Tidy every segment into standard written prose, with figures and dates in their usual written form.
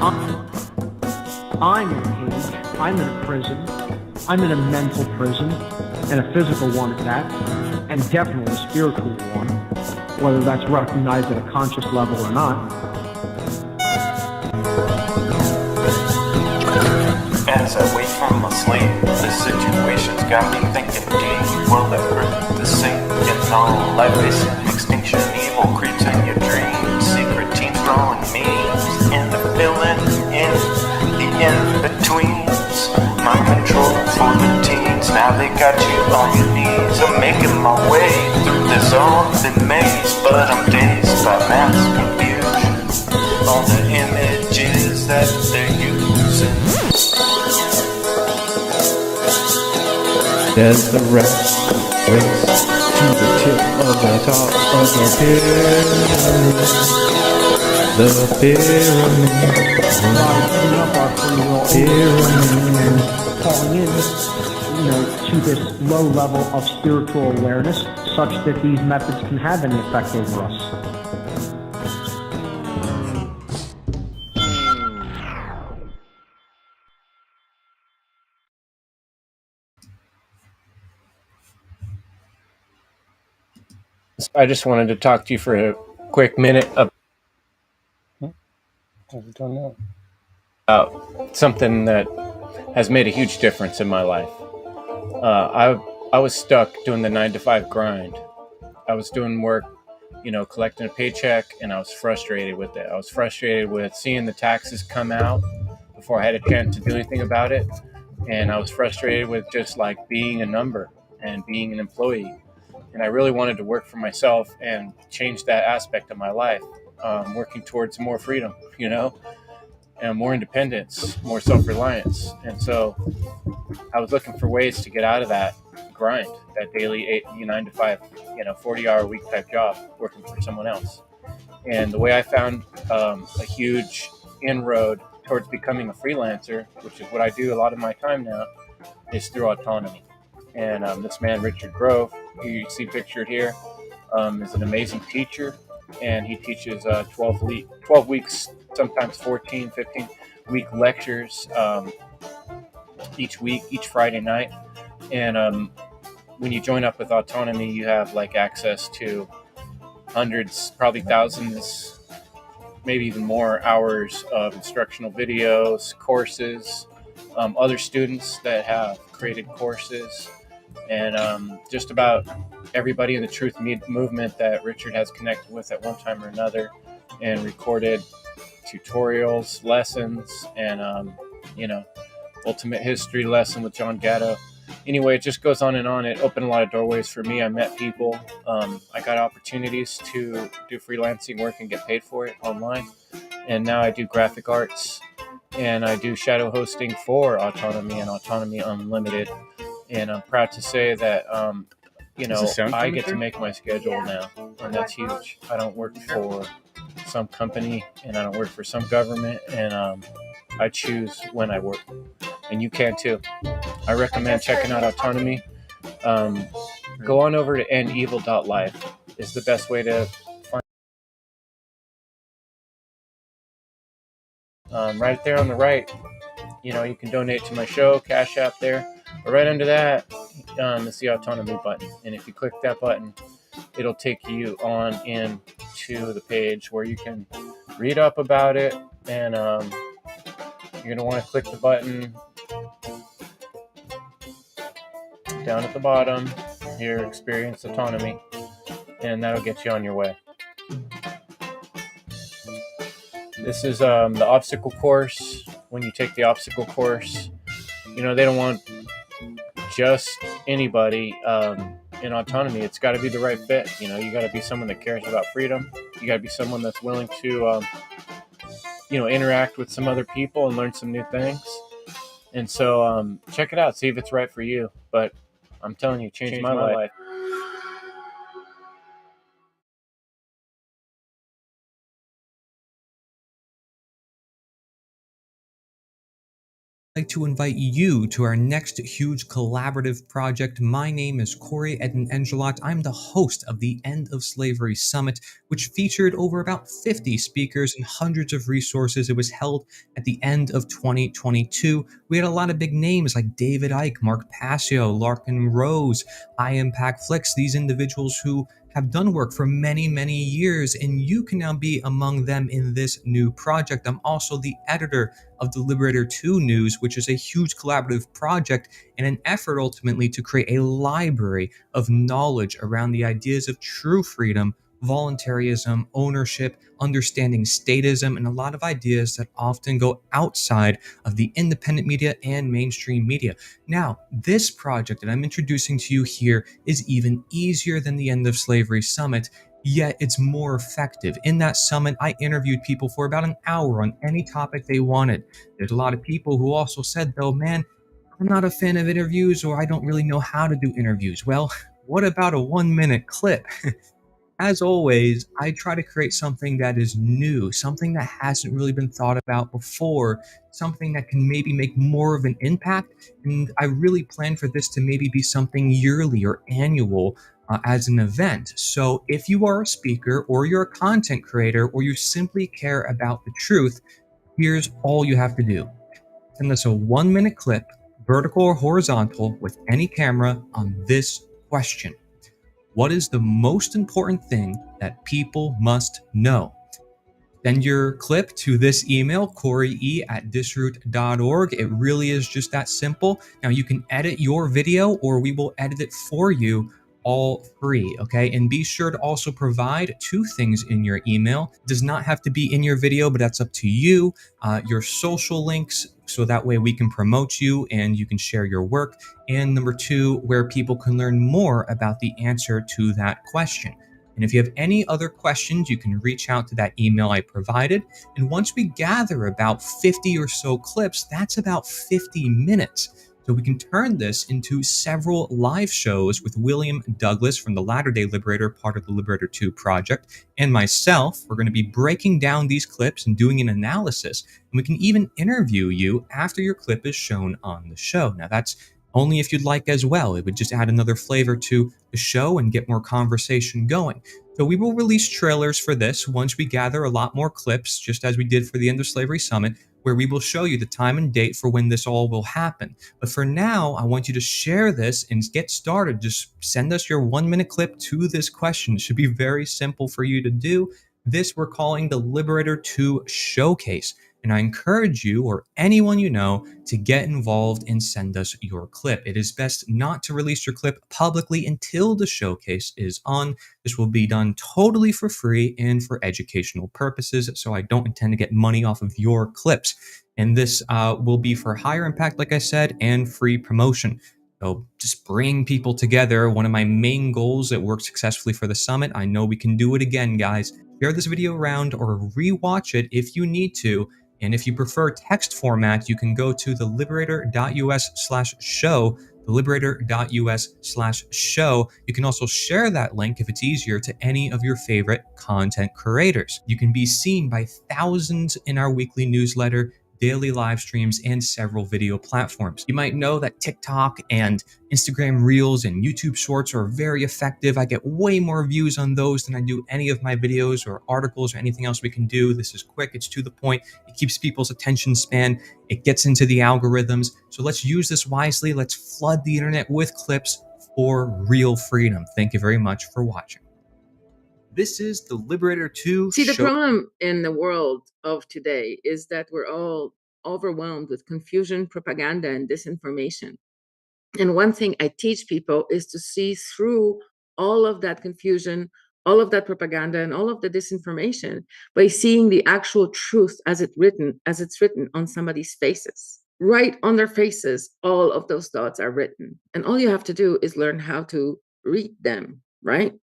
I'm in a cage, I'm in a prison, I'm in a mental prison, and a physical one at that, and definitely a spiritual one, whether that's recognized at a conscious level or not. As I wait for my sleep, the situation's got me thinking deep. Will ever the same? And all life is an extinction. Evil creeps in your dreams. Secret teams drawing memes. And the filling in the in-betweens. Mind control for the teens. Now they got you on your knees. I'm making my way through this open maze, but I'm dazed by mass confusion. All the images that they're using. There's the rat race to the tip of the top of the pyramid. The pyramid. Falling in, to this low level of spiritual awareness, such that these methods can have any effect over us. I just wanted to talk to you for a quick minute about something that has made a huge difference in my life. I was stuck doing the 9-to-5 grind. I was doing work, collecting a paycheck, and I was frustrated with it. I was frustrated with seeing the taxes come out before I had a chance to do anything about it. And I was frustrated with just like being a number and being an employee. And I really wanted to work for myself and change that aspect of my life, working towards more freedom, and more independence, more self-reliance. And so I was looking for ways to get out of that grind, that daily 9-to-5, 40-hour week type job, working for someone else. And the way I found a huge inroad towards becoming a freelancer, which is what I do a lot of my time now, is through autonomy. And this man, Richard Grove, who you see pictured here, is an amazing teacher. And he teaches 12 weeks, sometimes 14, 15-week lectures each week, each Friday night. And when you join up with autonomy, you have like access to hundreds, probably thousands, maybe even more hours of instructional videos, courses, other students that have created courses, and just about everybody in the truth movement that Richard has connected with at one time or another, and recorded tutorials, lessons, and ultimate history lesson with John Gatto. Anyway, it just goes on and on. It opened a lot of doorways for me. I met people. I got opportunities to do freelancing work and get paid for it online. And now I do graphic arts, and I do shadow hosting for Autonomy and Autonomy Unlimited. And I'm proud to say that, I get to make my schedule now, and that's huge. I don't work for some company, and I don't work for some government, and I choose when I work, and you can too. I recommend checking out Autonomy. Go on over to endevil.life is the best way to find. Right there on the right, you can donate to my show, Cash App there. But right under that is the Autonomy button. And if you click that button, it'll take you on into the page where you can read up about it. And you're going to want to click the button down at the bottom here, Experience Autonomy. And that'll get you on your way. This is the obstacle course. When you take the obstacle course, they don't want just anybody in autonomy. It's got to be the right fit. You got to be someone that cares about freedom. You got to be someone that's willing to, interact with some other people and learn some new things. And so check it out. See if it's right for you. But I'm telling you, changed my life. I'd like to invite you to our next huge collaborative project. My name is Corey Eden-Angelot. I'm the host of the End of Slavery Summit, which featured over about 50 speakers and hundreds of resources. It was held at the end of 2022. We had a lot of big names like David Icke, Mark Passio, Larkin Rose, High Impact Flicks, these individuals who have done work for many, many years, and you can now be among them in this new project. I'm also the editor of the Liberator 2 News, which is a huge collaborative project and an effort ultimately to create a library of knowledge around the ideas of true freedom, voluntarism, ownership, understanding statism, and a lot of ideas that often go outside of the independent media and mainstream media. Now, this project that I'm introducing to you here is even easier than the End of Slavery Summit, yet it's more effective. In that summit, I interviewed people for about an hour on any topic they wanted. There's a lot of people who also said, though, man, I'm not a fan of interviews, or I don't really know how to do interviews. Well, what about a 1-minute clip? As always, I try to create something that is new, something that hasn't really been thought about before, something that can maybe make more of an impact. And I really plan for this to maybe be something yearly or annual as an event. So if you are a speaker or you're a content creator or you simply care about the truth, here's all you have to do. Send us a 1-minute clip, vertical or horizontal, with any camera on this question. What is the most important thing that people must know? Send your clip to this email, coreye@disroot.org. It really is just that simple. Now, you can edit your video or we will edit it for you, all free, okay? And be sure to also provide 2 things in your email. It does not have to be in your video, but that's up to you. Your social links, so that way we can promote you and you can share your work. And number 2, where people can learn more about the answer to that question. And if you have any other questions, you can reach out to that email I provided. And once we gather about 50 or so clips, that's about 50 minutes. So we can turn this into several live shows with William Douglas from the Latter-day Liberator, part of the Liberator 2 project, and myself. We're going to be breaking down these clips and doing an analysis. And we can even interview you after your clip is shown on the show. Now, that's only if you'd like as well. It would just add another flavor to the show and get more conversation going. So we will release trailers for this once we gather a lot more clips, just as we did for the End of Slavery Summit, where we will show you the time and date for when this all will happen. But for now, I want you to share this and get started. Just send us your 1-minute clip to this question. It should be very simple for you to do. This we're calling the Liberator 2 Showcase. And I encourage you or anyone you know to get involved and send us your clip. It is best not to release your clip publicly until the showcase is on. This will be done totally for free and for educational purposes, so I don't intend to get money off of your clips. And this will be for higher impact, like I said, and free promotion. So just bring people together. One of my main goals that worked successfully for the summit. I know we can do it again, guys. Share this video around or rewatch it if you need to. And if you prefer text format, you can go to theliberator.us/show, theliberator.us/show. You can also share that link if it's easier to any of your favorite content creators. You can be seen by thousands in our weekly newsletter, daily live streams, and several video platforms. You might know that TikTok and Instagram Reels and YouTube Shorts are very effective. I get way more views on those than I do any of my videos or articles or anything else we can do. This is quick, it's to the point, it keeps people's attention span, it gets into the algorithms. So let's use this wisely. Let's flood the internet with clips for real freedom. Thank you very much for watching. This is the Liberator 2 See, the show. problem in the world of today is that we're all overwhelmed with confusion, propaganda, and disinformation. And one thing I teach people is to see through all of that confusion, all of that propaganda, and all of the disinformation by seeing the actual truth as it's written on somebody's faces. Right on their faces, all of those thoughts are written. And all you have to do is learn how to read them, right?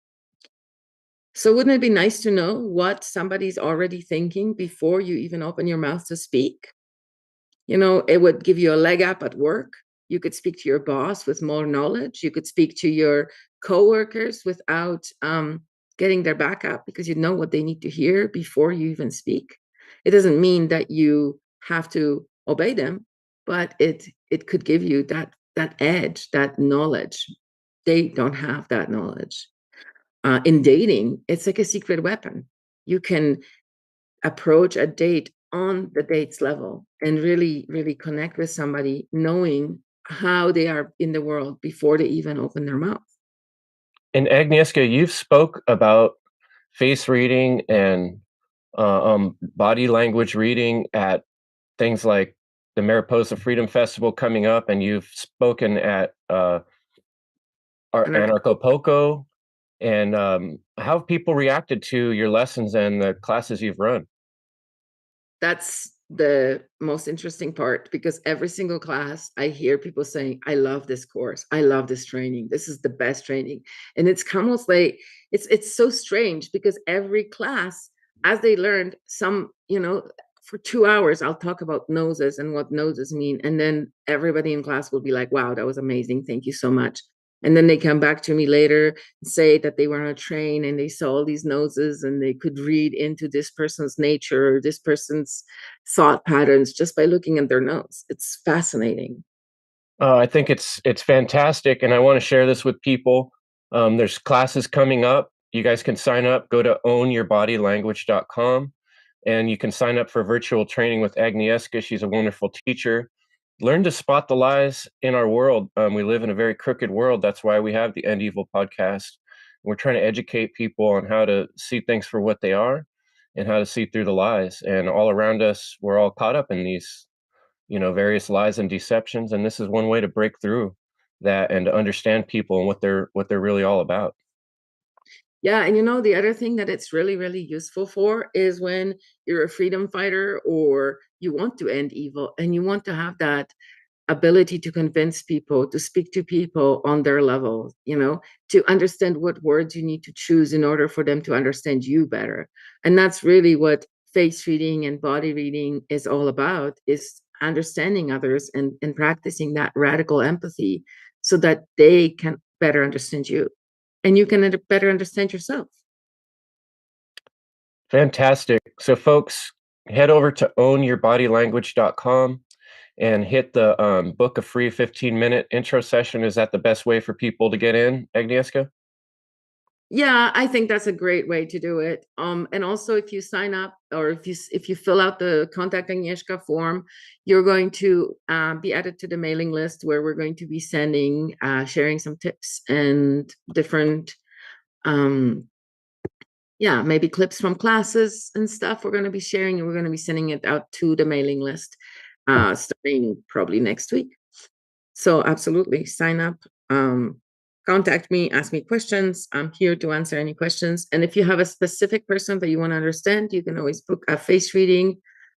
So wouldn't it be nice to know what somebody's already thinking before you even open your mouth to speak? You know, it would give you a leg up at work. You could speak to your boss with more knowledge. You could speak to your coworkers without getting their back up because you know what they need to hear before you even speak. It doesn't mean that you have to obey them, but it could give you that edge, that knowledge. They don't have that knowledge. In dating, it's like a secret weapon. You can approach a date on the dates level and really, really connect with somebody, knowing how they are in the world before they even open their mouth. And Agnieszka, you've spoke about face reading and body language reading at things like the Mariposa Freedom Festival coming up, and you've spoken at And Anarcho. And how have people reacted to your lessons and the classes you've run? that's the most interesting part, because every single class I hear people saying, I love this course, I love this training, this is the best training. And it's almost like it's so strange, because every class, as they learned some, for 2 hours I'll talk about noses and what noses mean, and then everybody in class will be like, wow, that was amazing, thank you so much. And then they come back to me later and say that they were on a train and they saw all these noses and they could read into this person's nature or this person's thought patterns just by looking at their nose. It's fascinating. I think it's fantastic, and I want to share this with people. There's classes coming up. You guys can sign up. Go to ownyourbodylanguage.com, and you can sign up for virtual training with Agnieszka. She's a wonderful teacher. Learn to spot the lies in our world. We live in a very crooked world. That's why we have the End Evil podcast. We're trying to educate people on how to see things for what they are and how to see through the lies. And all around us, we're all caught up in these various lies and deceptions, and this is one way to break through that and to understand people and what they're really all about. Yeah, and the other thing that it's really, really useful for is when you're a freedom fighter or you want to end evil and you want to have that ability to convince people, to speak to people on their level, to understand what words you need to choose in order for them to understand you better. And that's really what face reading and body reading is all about, is understanding others and practicing that radical empathy so that they can better understand you and you can better understand yourself. Fantastic. So folks, head over to ownyourbodylanguage.com and hit the book a free 15-minute intro session. Is that the best way for people to get in, Agnieszka? Yeah, I think that's a great way to do it. And also, if you sign up or if you fill out the Contact Agnieszka form, you're going to be added to the mailing list where we're going to be sharing some tips and different, maybe clips from classes and stuff. We're going to be sharing, and we're going to be sending it out to the mailing list starting probably next week. So absolutely, sign up. Contact me, ask me questions. I'm here to answer any questions. And if you have a specific person that you want to understand, you can always book a face reading,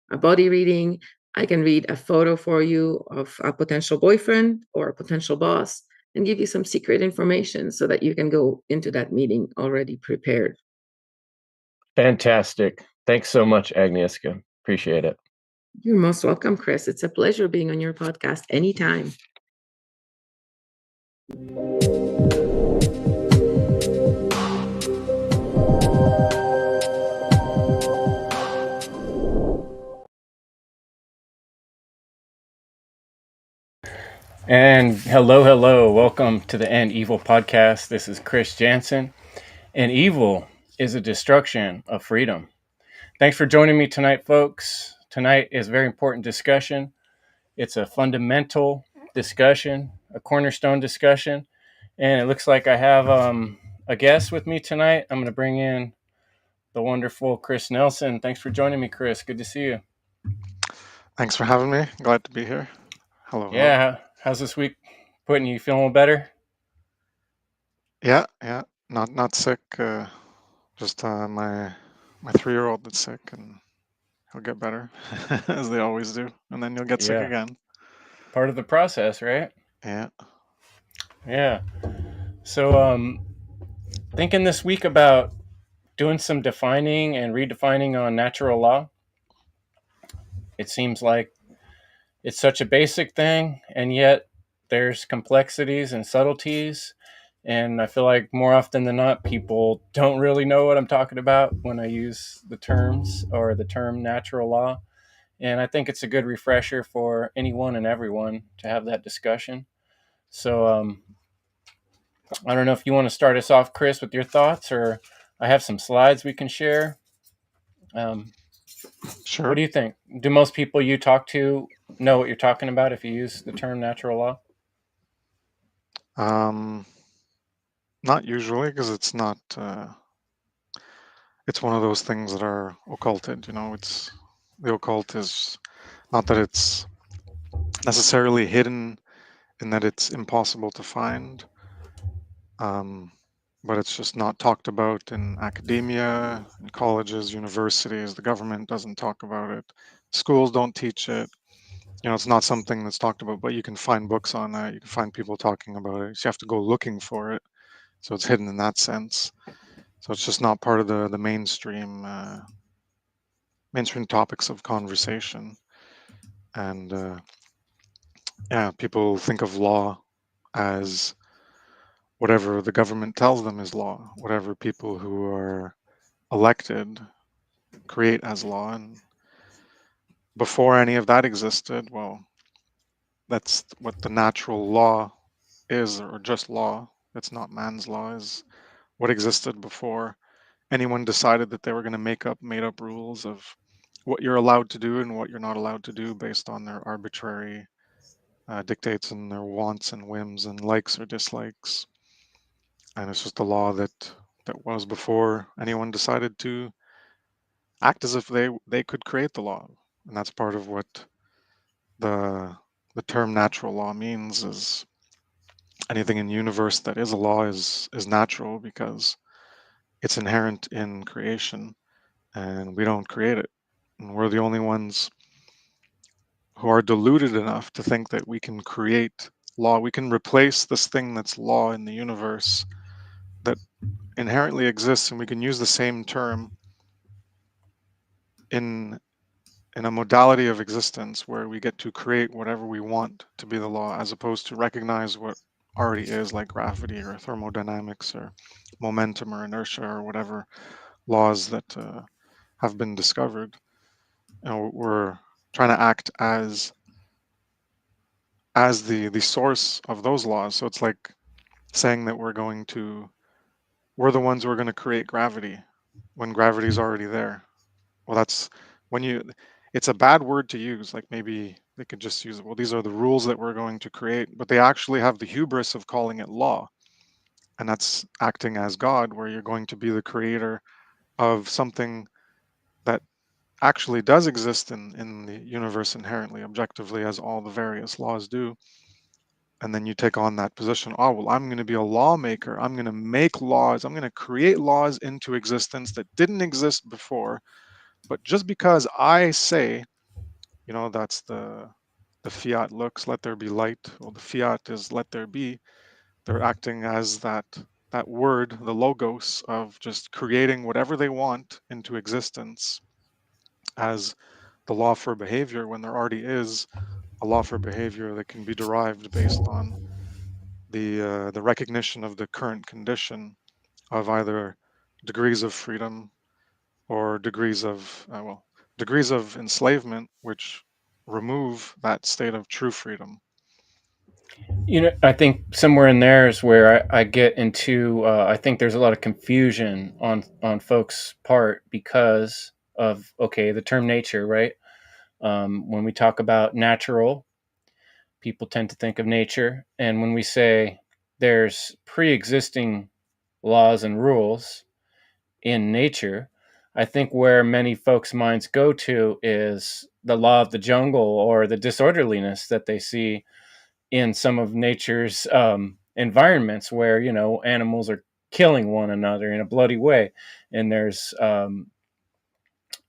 a body reading. I can read a photo for you of a potential boyfriend or a potential boss and give you some secret information so that you can go into that meeting already prepared. Fantastic. Thanks so much, Agnieszka. Appreciate it. You're most welcome, Kris. It's a pleasure being on your podcast anytime. And hello. Welcome to the End Evil podcast. This is Kris Jansen. And evil is a destruction of freedom. Thanks for joining me tonight, folks. Tonight is a very important discussion. It's a fundamental discussion, a cornerstone discussion. And it looks like I have a guest with me tonight. I'm going to bring in the wonderful Kris Nelson. Thanks for joining me, Kris. Good to see you. Thanks for having me. Glad to be here. Hello. Yeah. How's this week putting you? Feeling a little better? Yeah. Not sick. Just my 3-year-old that's sick, and he'll get better, as they always do, and then you'll get sick again. Part of the process, right? Yeah. Yeah. So, thinking this week about doing some defining and redefining on natural law. It seems like it's such a basic thing, and yet there's complexities and subtleties. And I feel like more often than not, people don't really know what I'm talking about when I use the terms or the term natural law. And I think it's a good refresher for anyone and everyone to have that discussion. So I don't know if you want to start us off, Kris, with your thoughts, or I have some slides we can share. Um, what Sure. do you think? Do most people you talk to know what you're talking about if you use the term natural law? Not usually, because it's not. It's one of those things that are occulted. It's the occult is not that it's necessarily hidden and that it's impossible to find, um, but it's just not talked about in academia, in colleges, universities. The government doesn't talk about it. Schools don't teach it. It's not something that's talked about, but you can find books on it. You can find people talking about it. So you have to go looking for it. So it's hidden in that sense. So it's just not part of the mainstream topics of conversation. And yeah, people think of law as whatever the government tells them is law, whatever people who are elected create as law. And before any of that existed, well, that's what the natural law is, or just law. It's not man's law, is what existed before anyone decided that they were going to make up made up rules of what you're allowed to do and what you're not allowed to do based on their arbitrary dictates and their wants and whims and likes or dislikes. And it's just a law that was before anyone decided to act as if they could create the law. And that's part of what the the term natural law means, is anything in the universe that is a law is natural because it's inherent in creation, and we don't create it. And we're the only ones who are deluded enough to think that we can create law. We can replace this thing that's law in the universe that inherently exists, and we can use the same term in a modality of existence where we get to create whatever we want to be the law, as opposed to recognize what already is, like gravity or thermodynamics or momentum or inertia or whatever laws that have been discovered. We're trying to act as the source of those laws. So it's like saying that we're the ones who are going to create gravity when gravity's already there. Well, that's when it's a bad word to use. Like, maybe they could just use, well, these are the rules that we're going to create, but they actually have the hubris of calling it law. And that's acting as God, where you're going to be the creator of something that actually does exist in the universe inherently, objectively, as all the various laws do. And then you take on that position. Oh, well, I'm going to be a lawmaker. I'm going to make laws. I'm going to create laws into existence that didn't exist before. But just because I say, that's the fiat looks, let there be light. Well, the fiat is let there be. They're acting as that word, the logos, of just creating whatever they want into existence as the law for behavior, when there already is a law for behavior that can be derived based on the recognition of the current condition of either degrees of freedom or degrees of enslavement, which remove that state of true freedom. I think somewhere in there is where I get into. I think there's a lot of confusion on folks' part because of the term nature, right? When we talk about natural, people tend to think of nature, and when we say there's pre-existing laws and rules in nature, I think where many folks' minds go to is the law of the jungle or the disorderliness that they see in some of nature's environments, where animals are killing one another in a bloody way, and there's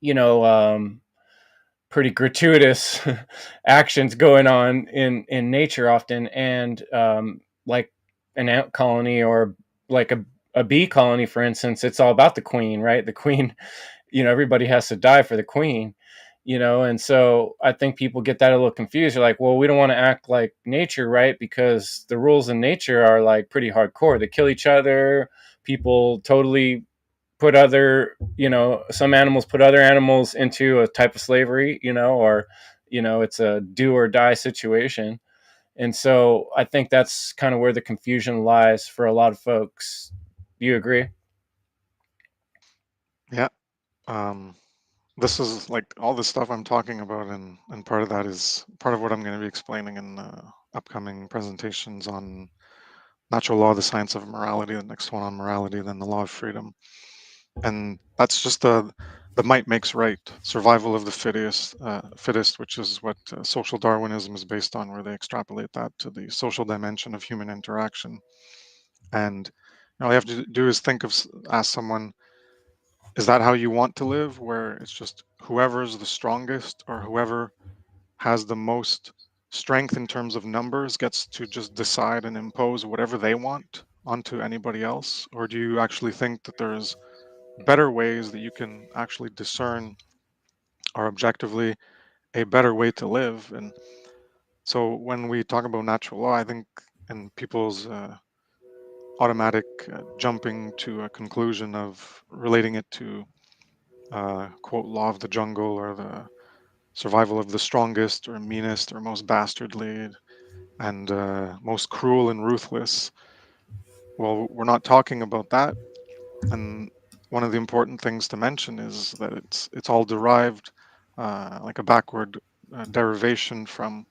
you know pretty gratuitous actions going on in nature often, and like an ant colony, or like a bee colony, for instance. It's all about the queen, right? The queen, everybody has to die for the queen, and so I think people get that a little confused. They're like, well, we don't want to act like nature, right? Because the rules in nature are like pretty hardcore. They kill each other. People totally put other, some animals put other animals into a type of slavery, or, it's a do or die situation. And so I think that's kind of where the confusion lies for a lot of folks. Do you agree? Yeah. Um, this is like all the stuff I'm talking about, and part of that is part of what I'm going to be explaining in upcoming presentations on natural law, the science of morality, the next one on morality, then the law of freedom. And that's just the might makes right, survival of the fittest, which is what social Darwinism is based on, where they extrapolate that to the social dimension of human interaction. And all you have to do is ask someone, is that how you want to live, where it's just whoever's the strongest or whoever has the most strength in terms of numbers gets to just decide and impose whatever they want onto anybody else? Or do you actually think that there's better ways that you can actually discern are objectively a better way to live? And so when we talk about natural law, I think in people's automatic jumping to a conclusion of relating it to quote law of the jungle or the survival of the strongest or meanest or most bastardly and most cruel and ruthless. Well, we're not talking about that. And one of the important things to mention is that it's all derived like a backward derivation from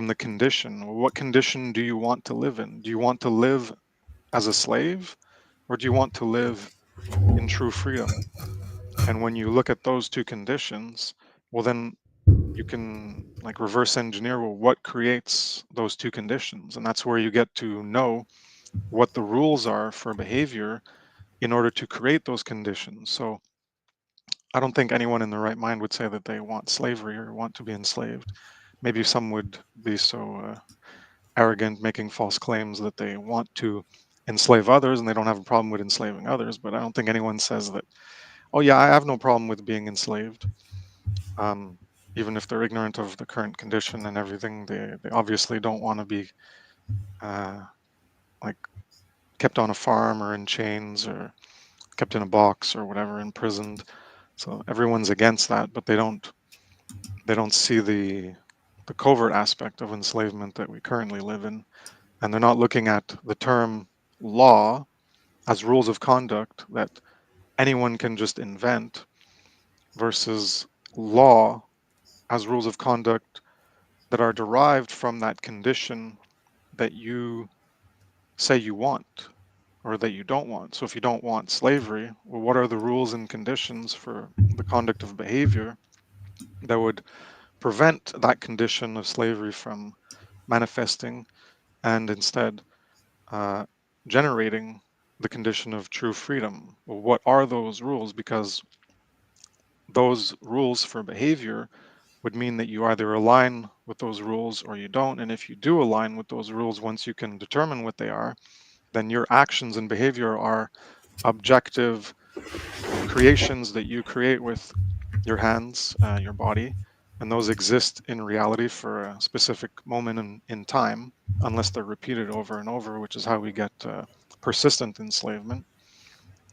the condition. Well, what condition do you want to live in? Do you want to live as a slave, or do you want to live in true freedom? And when you look at those two conditions, well, then you can like reverse engineer, well, what creates those two conditions? And that's where you get to know what the rules are for behavior in order to create those conditions. So I don't think anyone in their right mind would say that they want slavery or want to be enslaved. Maybe some would be so arrogant, making false claims that they want to enslave others and they don't have a problem with enslaving others. But I don't think anyone says that, oh, yeah, I have no problem with being enslaved. Um, Even if they're ignorant of the current condition and everything, they obviously don't want to be uh, like kept on a farm or in chains or kept in a box or whatever, imprisoned. So everyone's against that, but they don't see the covert aspect of enslavement that we currently live in, and they're not looking at the term law as rules of conduct that anyone can just invent versus law as rules of conduct that are derived from that condition that you say you want or that you don't want. So if you don't want slavery, well, what are the rules and conditions for the conduct of behavior that would prevent that condition of slavery from manifesting and instead uh, generating the condition of true freedom? Well, what are those rules? Because those rules for behavior would mean that you either align with those rules or you don't. And if you do align with those rules, once you can determine what they are, then your actions and behavior are objective creations that you create with your hands, your body, and those exist in reality for a specific moment in time, unless they're repeated over and over, which is how we get persistent enslavement.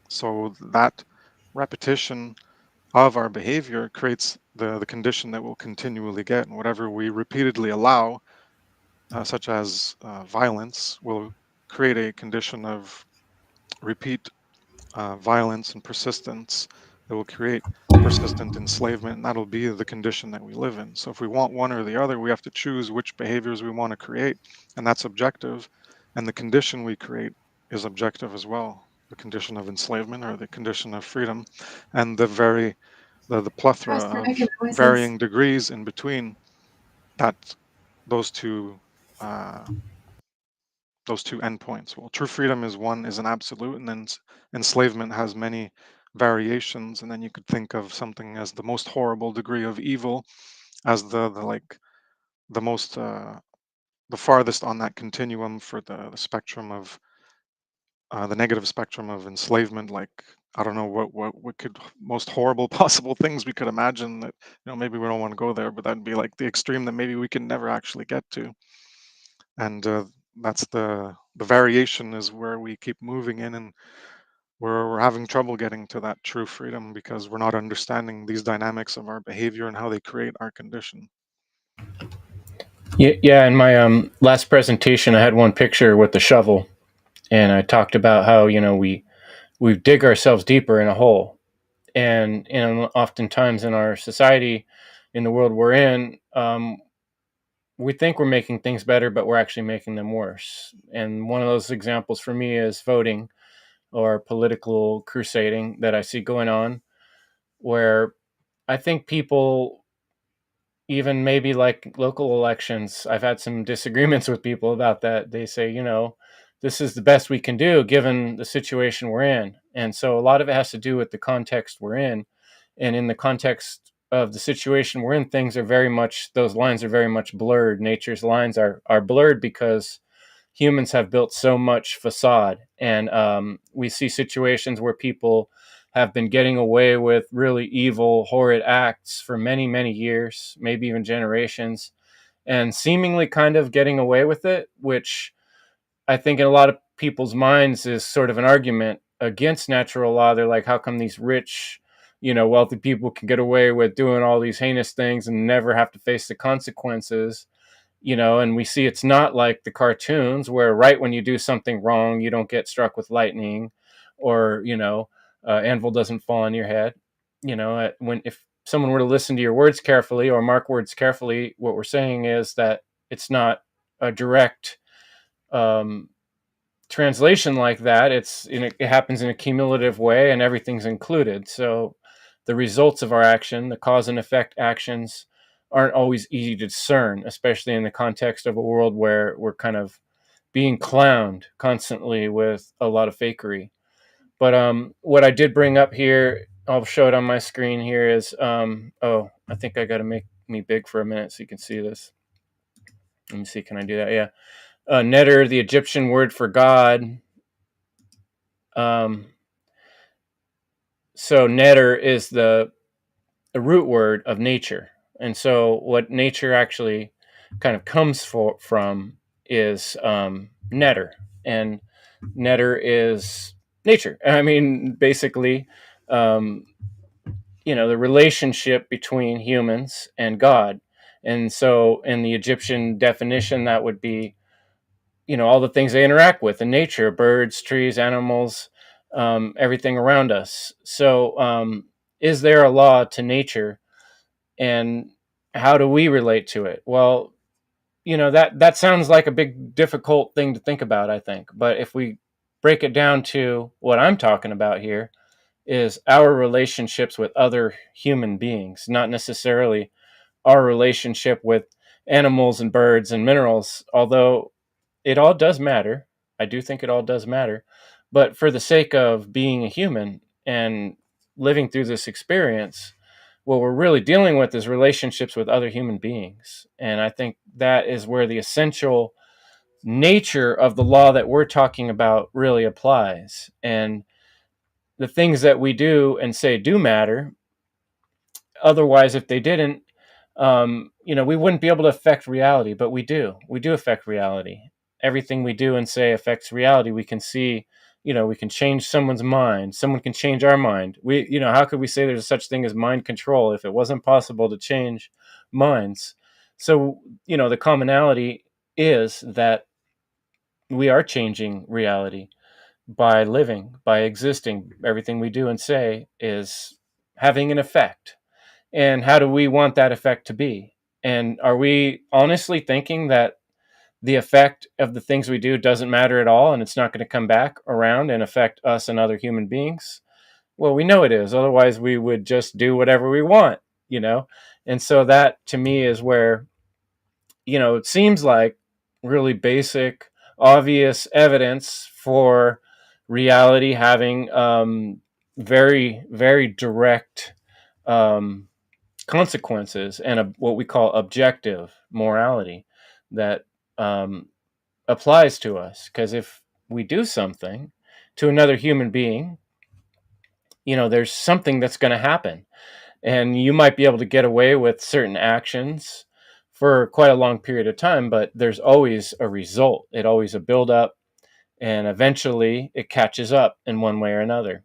So that repetition of our behavior creates the condition that we'll continually get, and whatever we repeatedly allow, such as violence, will create a condition of repeat violence and persistence that will create persistent enslavement, and that'll be the condition that we live in. So if we want one or the other, we have to choose which behaviors we want to create, and that's objective. And the condition we create is objective as well, the condition of enslavement or the condition of freedom, and the plethora of varying degrees in between that those two uh, those two endpoints. Well, true freedom is an absolute, and then enslavement has many variations. And then you could think of something as the most horrible degree of evil as the like the most the farthest on that continuum for the spectrum of the negative spectrum of enslavement. Like I don't know what could most horrible possible things we could imagine that maybe we don't want to go there, but that'd be like the extreme that maybe we can never actually get to. And that's the variation is where we keep moving in, and we're having trouble getting to that true freedom because we're not understanding these dynamics of our behavior and how they create our condition. Yeah. In my last presentation, I had one picture with the shovel, and I talked about how we dig ourselves deeper in a hole, and oftentimes in our society, in the world we're in, we think we're making things better, but we're actually making them worse. And one of those examples for me is voting or political crusading that I see going on, where I think people, even maybe like local elections, I've had some disagreements with people about that. They say, this is the best we can do given the situation we're in. And so a lot of it has to do with the context we're in. And in the context of the situation we're in, those lines are very much blurred. Nature's lines are blurred because humans have built so much facade. And we see situations where people have been getting away with really evil, horrid acts for many, many years, maybe even generations, and seemingly kind of getting away with it, which I think in a lot of people's minds is sort of an argument against natural law. They're like, how come these rich, wealthy people can get away with doing all these heinous things and never have to face the consequences? And we see it's not like the cartoons where right when you do something wrong, you don't get struck with lightning, or, anvil doesn't fall on your head. If someone were to listen to your words carefully or mark words carefully, what we're saying is that it's not a direct translation like that. It happens in a cumulative way, and everything's included. So the results of our action, the cause and effect actions, aren't always easy to discern, especially in the context of a world where we're kind of being clowned constantly with a lot of fakery. But what I did bring up here, I'll show it on my screen here, is I think I got to make me big for a minute so you can see this. Let me see, can I do that? Yeah. Netter, the Egyptian word for God. So netter is the root word of nature. And so what nature actually kind of comes from is netter. And netter is nature. I mean, basically, the relationship between humans and God. And so in the Egyptian definition, that would be, all the things they interact with in nature: birds, trees, animals, everything around us. So is there a law to nature, and how do we relate to it? Well, that sounds like a big difficult thing to think about, I think. But if we break it down to what I'm talking about here, is our relationships with other human beings, not necessarily our relationship with animals and birds and minerals, although it all does matter. I do think it all does matter. But for the sake of being a human and living through this experience, what we're really dealing with is relationships with other human beings. And I think that is where the essential nature of the law that we're talking about really applies. And the things that we do and say do matter. Otherwise, if they didn't, we wouldn't be able to affect reality, but we do. We do affect reality. Everything we do and say affects reality. We can see, we can change someone's mind. Someone can change our mind. How could we say there's such thing as mind control if it wasn't possible to change minds? So, the commonality is that we are changing reality by living, by existing. Everything we do and say is having an effect. And how do we want that effect to be? And are we honestly thinking that the effect of the things we do doesn't matter at all, and it's not going to come back around and affect us and other human beings? Well, we know it is. Otherwise, we would just do whatever we want, And so that, to me, is where, it seems like really basic, obvious evidence for reality having very, very direct consequences and what we call objective morality that applies to us. Because if we do something to another human being, there's something that's going to happen, and you might be able to get away with certain actions for quite a long period of time, but there's always a result. It always a build up, and eventually it catches up in one way or another.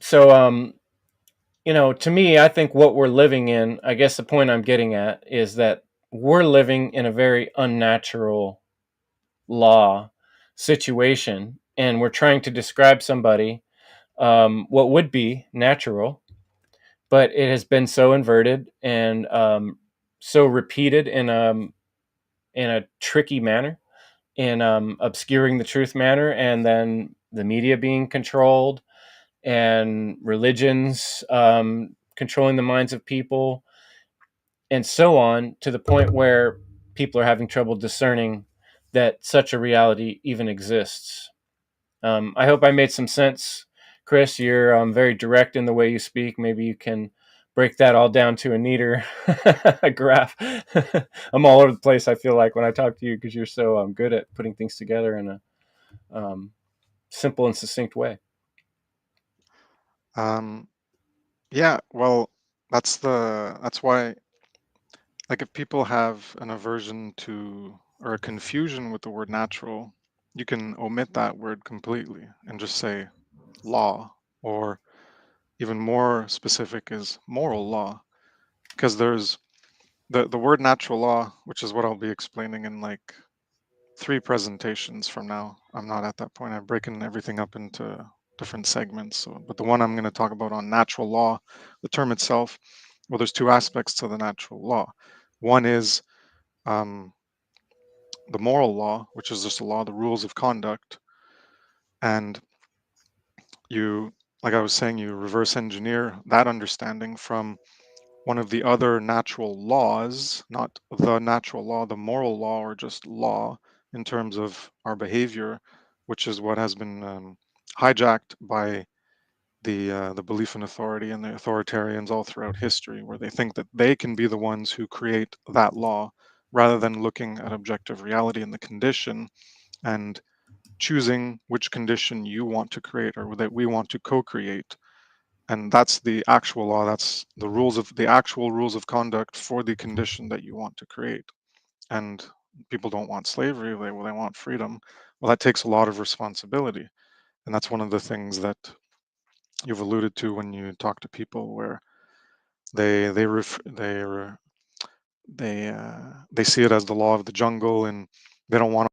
So, to me, I think what we're living in, I guess the point I'm getting at is that we're living in a very unnatural law situation, and we're trying to describe somebody what would be natural, but it has been so inverted and so repeated in a tricky manner, in obscuring the truth manner, and then the media being controlled and religions controlling the minds of people, and so on, to the point where people are having trouble discerning that such a reality even exists. I hope I made some sense, Kris. You're very direct in the way you speak. Maybe you can break that all down to a neater graph. I'm all over the place, I feel like, when I talk to you, because you're so good at putting things together in a simple and succinct way. Yeah, well, that's why, like, if people have an aversion to or a confusion with the word natural, you can omit that word completely and just say law, or even more specific is moral law, because there's the word natural law, which is what I'll be explaining in like 3 presentations from now. I'm not at that point. I've broken everything up into different segments. So, but the one I'm going to talk about on natural law, the term itself, well, there's 2 aspects to the natural law. One is um, the moral law, which is just a law, the rules of conduct, and you, like I was saying, you reverse engineer that understanding from one of the other natural laws, not the natural law, the moral law, or just law in terms of our behavior, which is what has been hijacked by the belief in authority and the authoritarians all throughout history, where they think that they can be the ones who create that law rather than looking at objective reality and the condition and choosing which condition you want to create or that we want to co-create. And that's the actual law. That's the actual rules of conduct for the condition that you want to create. And people don't want slavery. They want freedom. Well, that takes a lot of responsibility, and that's one of the things that you've alluded to when you talk to people, where they see it as the law of the jungle, and they don't want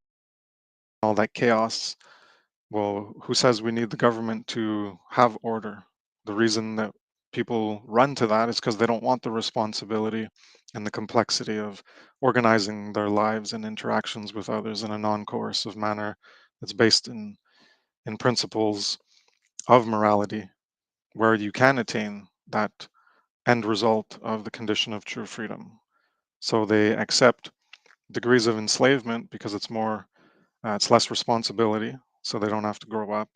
all that chaos. Well, who says we need the government to have order? The reason that people run to that is because they don't want the responsibility and the complexity of organizing their lives and interactions with others in a non-coercive manner that's based in principles of morality, where you can attain that end result of the condition of true freedom. So they accept degrees of enslavement because it's less responsibility, so they don't have to grow up.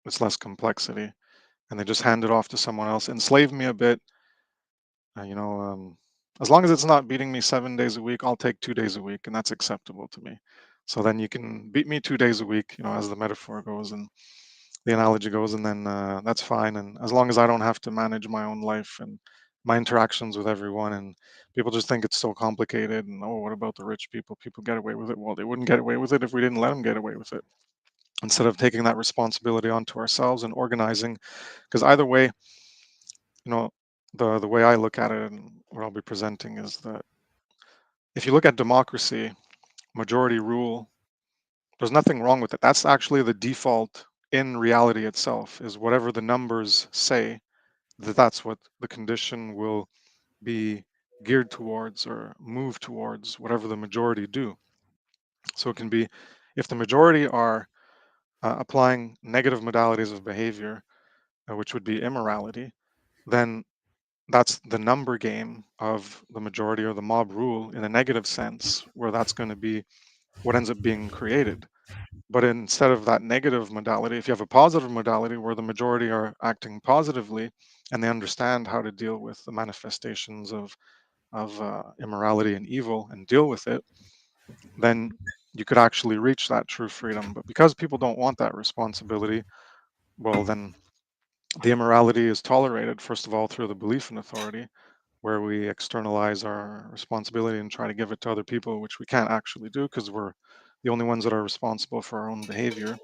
It's less complexity, and they just hand it off to someone else. Enslave me a bit, uh, you know, as long as it's not beating me 7 days a week, I'll take 2 days a week, and that's acceptable to me. So then you can beat me 2 days a week, as the metaphor goes and the analogy goes, and then that's fine. And as long as I don't have to manage my own life and my interactions with everyone, and people just think it's so complicated, and oh, what about the rich people? People get away with it. Well, they wouldn't get away with it if we didn't let them get away with it. Instead of taking that responsibility onto ourselves and organizing, because either way, you know, the way I look at it and what I'll be presenting is that if you look at democracy, majority rule, there's nothing wrong with it. That's actually the default in reality itself, is whatever the numbers say, that's what the condition will be geared towards or move towards, whatever the majority do. So it can be, if the majority are applying negative modalities of behavior, which would be immorality, then that's the number game of the majority or the mob rule in a negative sense, where that's going to be what ends up being created. But instead of that negative modality, if you have a positive modality where the majority are acting positively and they understand how to deal with the manifestations of immorality and evil and deal with it, then you could actually reach that true freedom. But because people don't want that responsibility, well, then the immorality is tolerated, first of all, through the belief in authority, where we externalize our responsibility and try to give it to other people, which we can't actually do because we're the only ones that are responsible for our own behavior.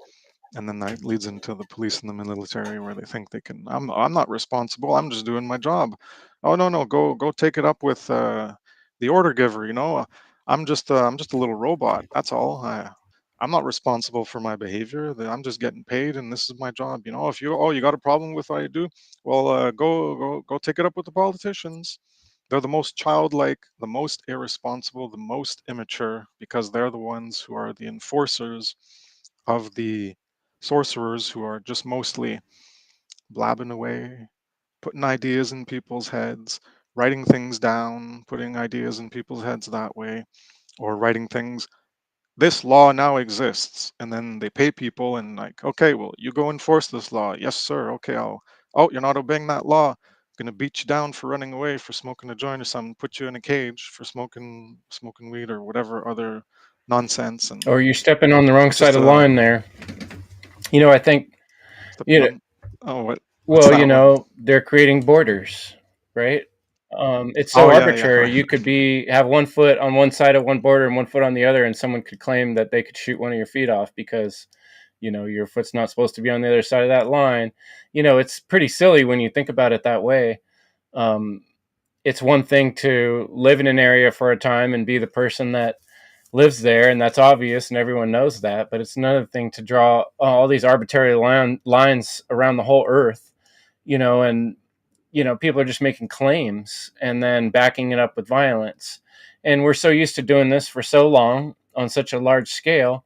And then that leads into the police and the military, where they think they can. I'm not responsible. I'm just doing my job. Oh no, go take it up with the order giver. I'm just a little robot. That's all. I'm not responsible for my behavior. I'm just getting paid, and this is my job. If you got a problem with what I do, well, go take it up with the politicians. They're the most childlike, the most irresponsible, the most immature, because they're the ones who are the enforcers of the sorcerers, who are just mostly blabbing away, putting ideas in people's heads, writing things down, putting ideas in people's heads that way, or writing things. This law now exists, and then they pay people and like, okay, well, you go enforce this law. Yes, sir. Okay, Oh, you're not obeying that law. Gonna beat you down for running away, for smoking a joint or something. Put you in a cage for smoking weed or whatever other nonsense. And Or you're stepping on the wrong it's just side of the line there. I think, you know, oh, what's well, that one? they're creating borders, right? It's Oh so yeah, yeah, arbitrary. right. You could have one foot on one side of one border and one foot on the other, and someone could claim that they could shoot one of your feet off because, your foot's not supposed to be on the other side of that line. It's pretty silly when you think about it that way. Um, it's one thing to live in an area for a time and be the person that lives there, and that's obvious and everyone knows that, but it's another thing to draw all these arbitrary lines around the whole earth, and people are just making claims and then backing it up with violence. And we're so used to doing this for so long on such a large scale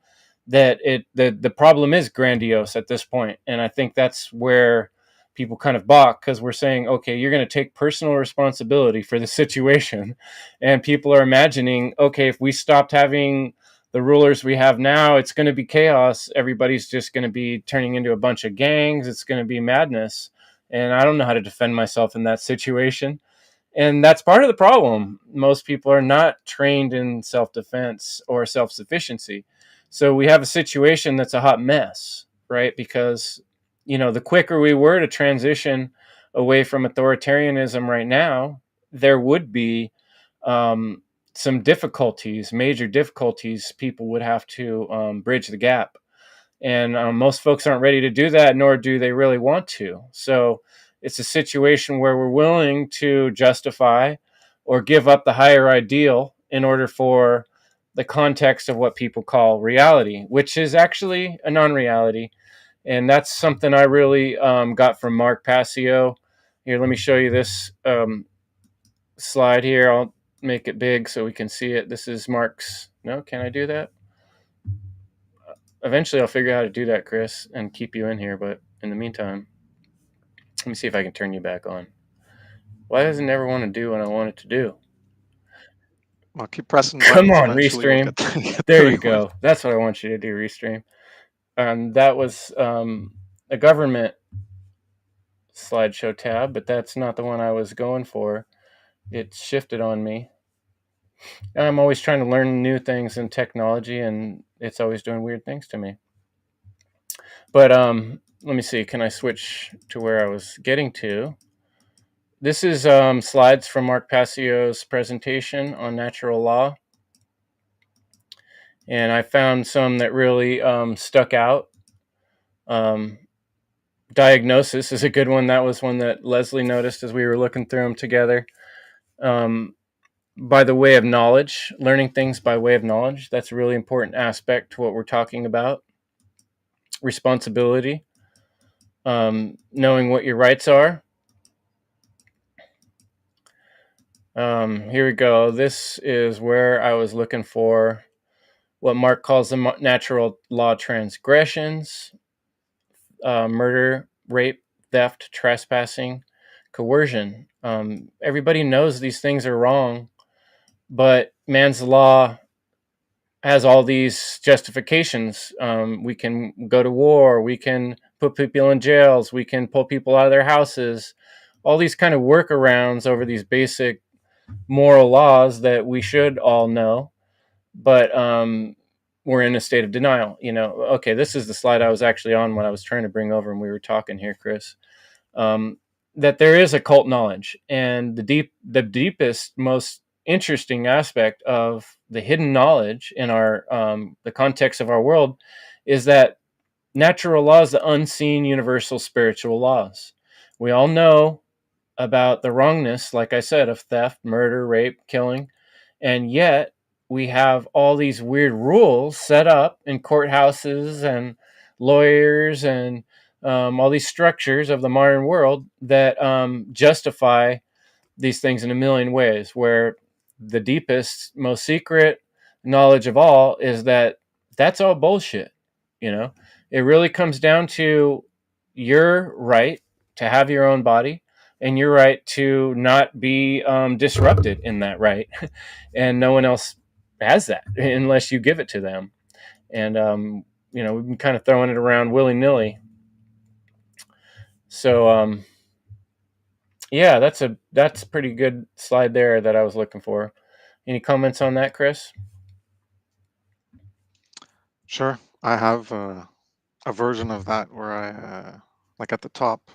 that the problem is grandiose at this point. And I think that's where people kind of balk, because we're saying, okay, you're going to take personal responsibility for the situation. And people are imagining, okay, if we stopped having the rulers we have now, it's going to be chaos. Everybody's just going to be turning into a bunch of gangs. It's going to be madness. And I don't know how to defend myself in that situation. And that's part of the problem. Most people are not trained in self-defense or self-sufficiency. So we have a situation that's a hot mess, right? Because, the quicker we were to transition away from authoritarianism right now, there would be some difficulties, major difficulties. People would have to bridge the gap. And most folks aren't ready to do that, nor do they really want to. So it's a situation where we're willing to justify or give up the higher ideal in order for the context of what people call reality, which is actually a non-reality. And that's something I really got from Mark Passio. Here, let me show you this slide here. I'll make it big so we can see it. This is Mark's. No, can I do that? Eventually I'll figure out how to do that, Kris, and keep you in here. But in the meantime, let me see if I can turn you back on. Why does it never want to do what I want it to do? Well, keep pressing Come buttons. on, Eventually, you'll Restream. get the There right you one. go. That's what I want you to do, Restream. That was a government slideshow tab, but that's not the one I was going for. It shifted on me. I'm always trying to learn new things in technology, and it's always doing weird things to me. But let me see. Can I switch to where I was getting to? This is slides from Mark Passio's presentation on natural law. And I found some that really stuck out. Diagnosis is a good one. That was one that Leslie noticed as we were looking through them together. By the way of knowledge, learning things by way of knowledge. That's a really important aspect to what we're talking about. Responsibility. Knowing what your rights are. Here we go. This is where I was looking for what Mark calls the natural law transgressions: murder, rape, theft, trespassing, coercion. Everybody knows these things are wrong, but man's law has all these justifications. We can go to war, we can put people in jails, we can pull people out of their houses, all these kind of workarounds over these basic moral laws that we should all know, but we're in a state of denial. Okay, this is the slide I was actually on when I was trying to bring over and we were talking here, Kris. that there is occult knowledge, and the deepest, most interesting aspect of the hidden knowledge in our the context of our world is that natural laws, the unseen universal spiritual laws. We all know about the wrongness, like I said, of theft, murder, rape, killing, and yet we have all these weird rules set up in courthouses and lawyers and all these structures of the modern world that justify these things in a million ways, where the deepest, most secret knowledge of all is that that's all bullshit. You know, it really comes down to your right to have your own body and your right to not be disrupted in that right. And no one else has that unless you give it to them. And, we've been kind of throwing it around willy nilly. So, yeah, that's a pretty good slide there that I was looking for. Any comments on that, Kris? Sure. I have a version of that where like at the top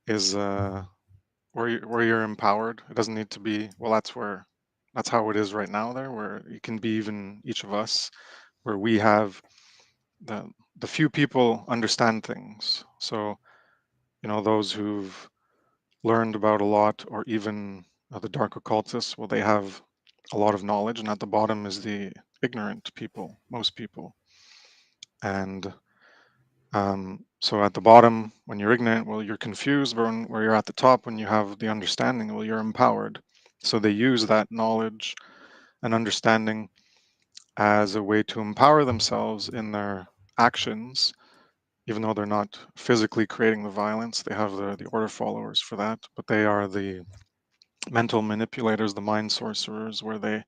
is where you're empowered. It doesn't need to be, well, that's how it is right now there, where you can be even each of us, where we have the few people understand things. So, those who've learned about a lot, or even the dark occultists, well, they have a lot of knowledge, and at the bottom is the ignorant people, most people. And so at the bottom, when you're ignorant, well, you're confused, but where you're at the top, when you have the understanding, well, you're empowered. So they use that knowledge and understanding as a way to empower themselves in their actions, even though they're not physically creating the violence. They have the order followers for that, but they are the mental manipulators, the mind sorcerers, where they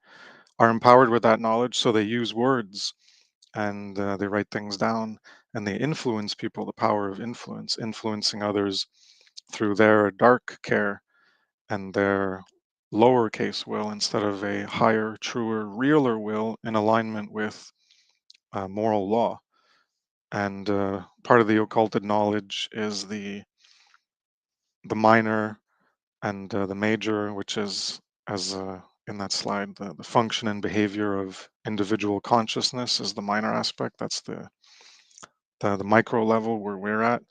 are empowered with that knowledge. So they use words and they write things down, and they influence people, the power of influence, influencing others through their dark care and their lowercase will instead of a higher, truer, realer will in alignment with moral law. And part of the occulted knowledge is the minor and the major, which is, as in that slide, the function and behavior of individual consciousness is the minor aspect. That's the micro level where we're at.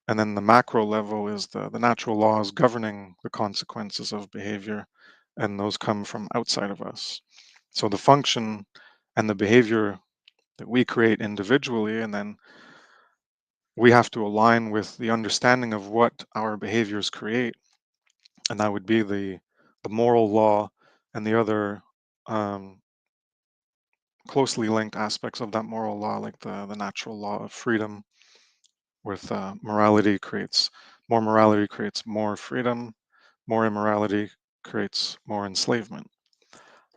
And then the macro level is the natural laws governing the consequences of behavior, and those come from outside of us. So the function and the behavior that we create individually, and then we have to align with the understanding of what our behaviors create, and that would be the moral law and the other closely linked aspects of that moral law, like the natural law of freedom, with morality creates more freedom, more immorality creates more enslavement.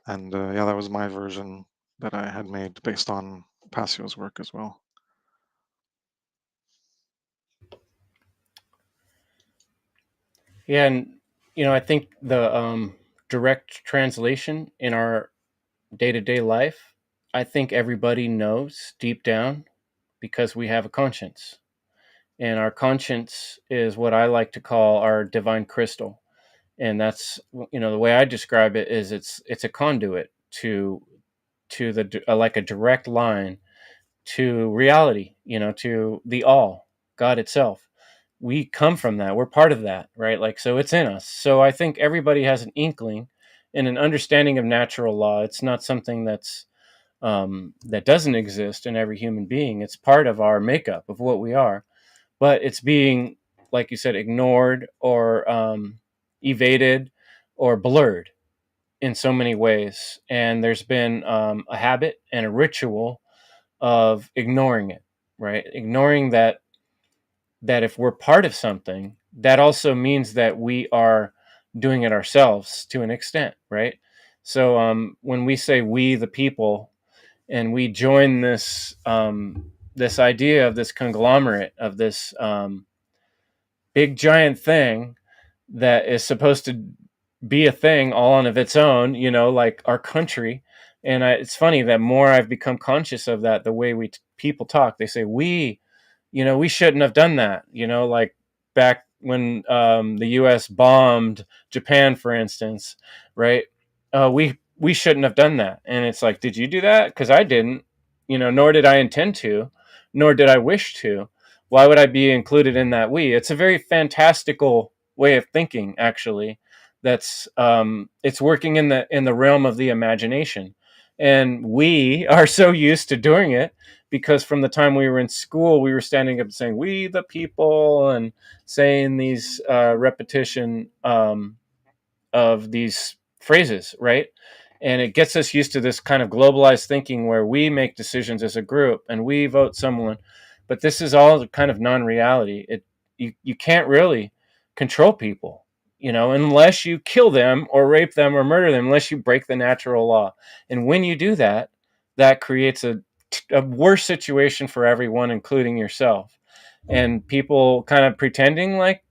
And yeah, that was my version that I had made based on Passio's work as well. Yeah, and I think the direct translation in our day-to-day life, I think everybody knows deep down because we have a conscience. And our conscience is what I like to call our divine crystal. And that's, the way I describe it is it's a conduit to the like a direct line to reality, to the all, God itself. We come from that. We're part of that, right? Like, so it's in us. So I think everybody has an inkling and an understanding of natural law. It's not something that doesn't exist in every human being. It's part of our makeup of what we are, but it's being, like you said, ignored or evaded or blurred in so many ways. And there's been a habit and a ritual of ignoring it, right? Ignoring that if we're part of something, that also means that we are doing it ourselves to an extent, right? So when we say we the people, and we join this idea of this conglomerate of this big giant thing that is supposed to be a thing all on of its own, like our country. And it's funny that more I've become conscious of that, the way people talk, they say we shouldn't have done that, like back the U.S. bombed Japan, for instance, right? We shouldn't have done that, and it's like, did you do that? Because I didn't, nor did I intend to, nor did I wish to. Why would I be included in that we? It's a very fantastical way of thinking, actually. That's it's working in the realm of the imagination, and we are so used to doing it because from the time we were in school, we were standing up and saying "we the people" and saying these repetition of these phrases, right? And it gets us used to this kind of globalized thinking where we make decisions as a group and we vote someone. But this is all kind of non-reality. You can't really control people, unless you kill them or rape them or murder them, unless you break the natural law. And when you do that, that creates a worse situation for everyone, including yourself. And people kind of pretending like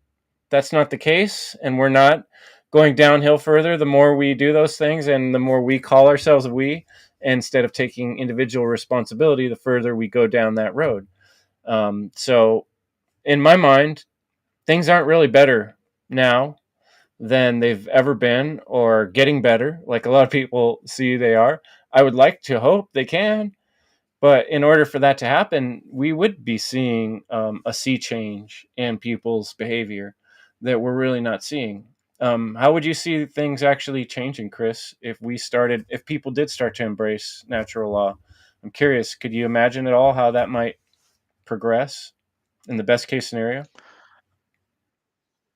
that's not the case and we're not going downhill further the more we do those things and the more we call ourselves we instead of taking individual responsibility, the further we go down that road. So in my mind, things aren't really better now than they've ever been or getting better like a lot of people see they are. I would like to hope they can, but in order for that to happen, we would be seeing a sea change in people's behavior that we're really not seeing. How would you see things actually changing, Kris, if people did start to embrace natural law? I'm curious, could you imagine at all how that might progress in the best case scenario?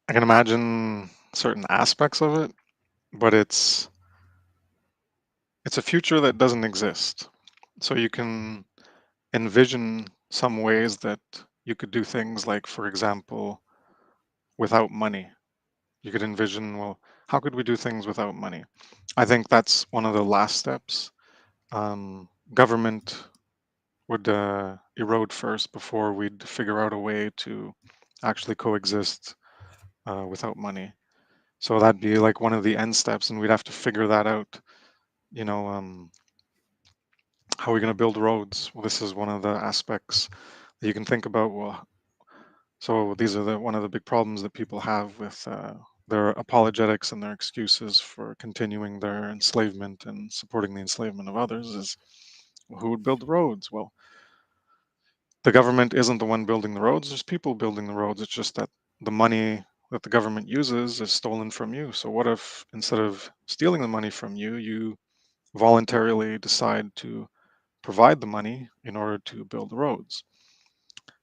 I can imagine certain aspects of it, but it's a future that doesn't exist. So you can envision some ways that you could do things like, for example, without money. You could envision, well, how could we do things without money? I think that's one of the last steps. Government would erode first before we'd figure out a way to actually coexist without money. So that'd be like one of the end steps, and we'd have to figure that out. You know, how are we going to build roads? Well, this is one of the aspects that you can think about. Well, so these are one of the big problems that people have with their apologetics and their excuses for continuing their enslavement and supporting the enslavement of others is, well, who would build the roads? Well, the government isn't the one building the roads. There's people building the roads. It's just that the money that the government uses is stolen from you. So what if instead of stealing the money from you, you voluntarily decide to provide the money in order to build the roads?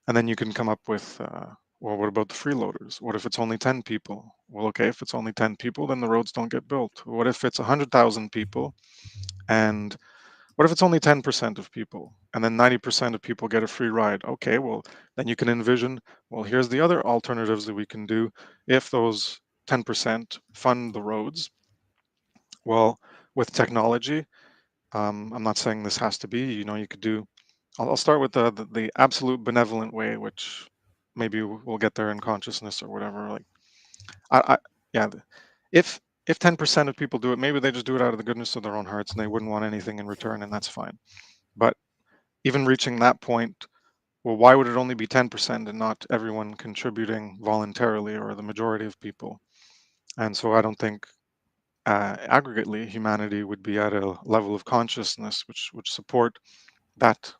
And then you can come up with, well, what about the freeloaders? What if it's only 10 people? Well, okay, if it's only 10 people, then the roads don't get built. What if it's 100,000 people? And what if it's only 10% of people? And then 90% of people get a free ride? Okay, well, then you can envision, well, here's the other alternatives that we can do if those 10% fund the roads. Well, with technology, I'm not saying this has to be, you could do, I'll start with the absolute benevolent way, which maybe we'll get there in consciousness or whatever. Like, I yeah, if 10% of people do it, maybe they just do it out of the goodness of their own hearts and they wouldn't want anything in return, and that's fine. But even reaching that point, well, why would it only be 10% and not everyone contributing voluntarily or the majority of people? And so I don't think aggregately humanity would be at a level of consciousness which would support that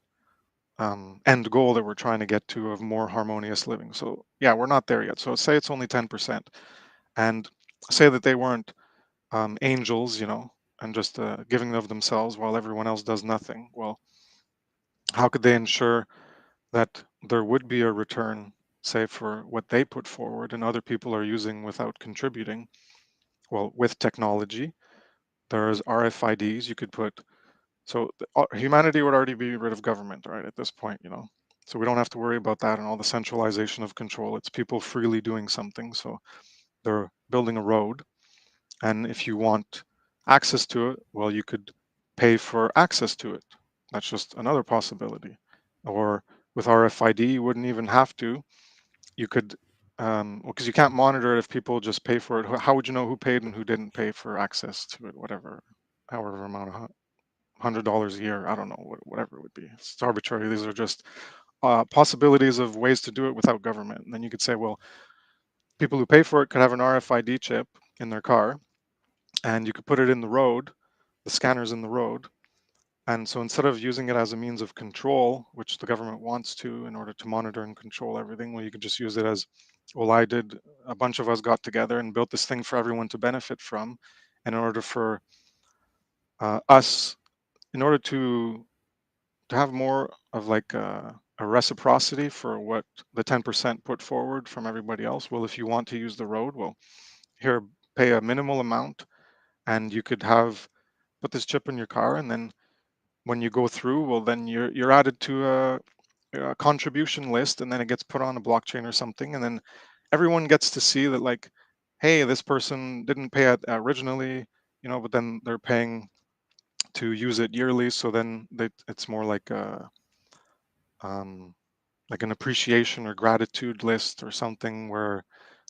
end goal that we're trying to get to of more harmonious living. So yeah, we're not there yet. So say it's only 10%, and say that they weren't angels, and just giving of themselves while everyone else does nothing. Well, how could they ensure that there would be a return, say, for what they put forward and other people are using without contributing? Well, with technology, there's RFIDs you could put. So humanity would already be rid of government, right, at this point. So we don't have to worry about that and all the centralization of control. It's people freely doing something. So they're building a road, and if you want access to it, well, you could pay for access to it. That's just another possibility. Or with RFID, you wouldn't even have to. You could, well, because you can't monitor it if people just pay for it. How would you know who paid and who didn't pay for access to it? However amount of $100 a year. I don't know, whatever it would be. It's arbitrary. These are just possibilities of ways to do it without government. And then you could say, well, people who pay for it could have an RFID chip in their car, and you could put it in the road, the scanners in the road. And so instead of using it as a means of control, which the government wants to in order to monitor and control everything, well, you could just use it as, well, a bunch of us got together and built this thing for everyone to benefit from. And in order for us, in order to have more of like a reciprocity for what the 10% put forward from everybody else, well, if you want to use the road, well, here, pay a minimal amount, and you could have put this chip in your car, and then when you go through, well, then you're added to a contribution list, and then it gets put on a blockchain or something, and then everyone gets to see that, like, hey, this person didn't pay it originally, but then they're paying to use it yearly, so then it's more like an appreciation or gratitude list or something where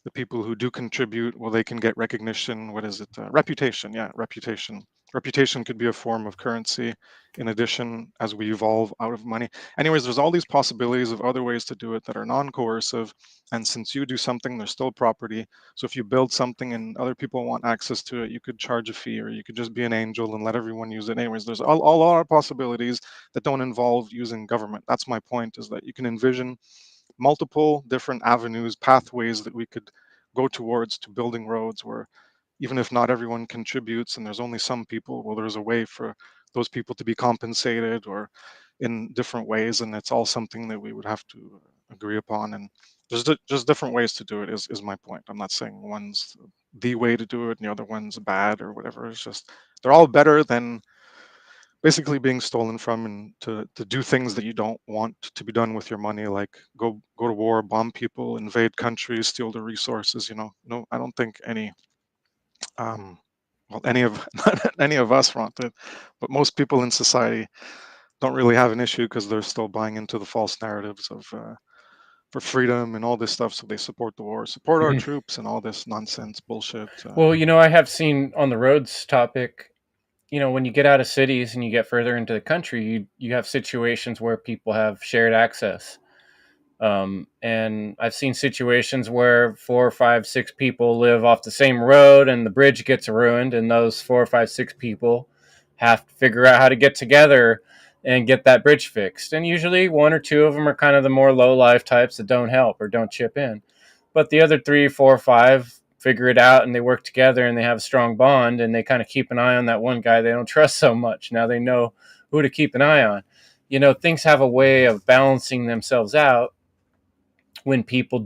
the people who do contribute, well, they can get recognition. What is it? Reputation. Yeah, reputation. Reputation could be a form of currency in addition as we evolve out of money. Anyways, there's all these possibilities of other ways to do it that are non-coercive. And since you do something, there's still property. So if you build something and other people want access to it, you could charge a fee, or you could just be an angel and let everyone use it. Anyways, there's a lot of possibilities that don't involve using government. That's my point, is that you can envision multiple different avenues, pathways that we could go towards to building roads where, even if not everyone contributes and there's only some people, well, there's a way for those people to be compensated or in different ways. And it's all something that we would have to agree upon. And there's just different ways to do it is my point. I'm not saying one's the way to do it and the other one's bad or whatever. It's just they're all better than basically being stolen from, and to do things that you don't want to be done with your money, like go to war, bomb people, invade countries, steal their resources. No, I don't think um any of not any of us want it, but most people in society don't really have an issue because they're still buying into the false narratives of for freedom and all this stuff, so they support the war, support our troops, and all this nonsense bullshit. Well, I have seen on the roads topic, when you get out of cities and you get further into the country, you have situations where people have shared access. And I've seen situations where 4 or 5, 6 people live off the same road and the bridge gets ruined, and those 4 or 5, 6 people have to figure out how to get together and get that bridge fixed. And usually 1 or 2 of them are kind of the more low life types that don't help or don't chip in. But the other 3, 4, 5 figure it out, and they work together, and they have a strong bond, and they kind of keep an eye on that one guy they don't trust so much. Now they know who to keep an eye on. Things have a way of balancing themselves out when people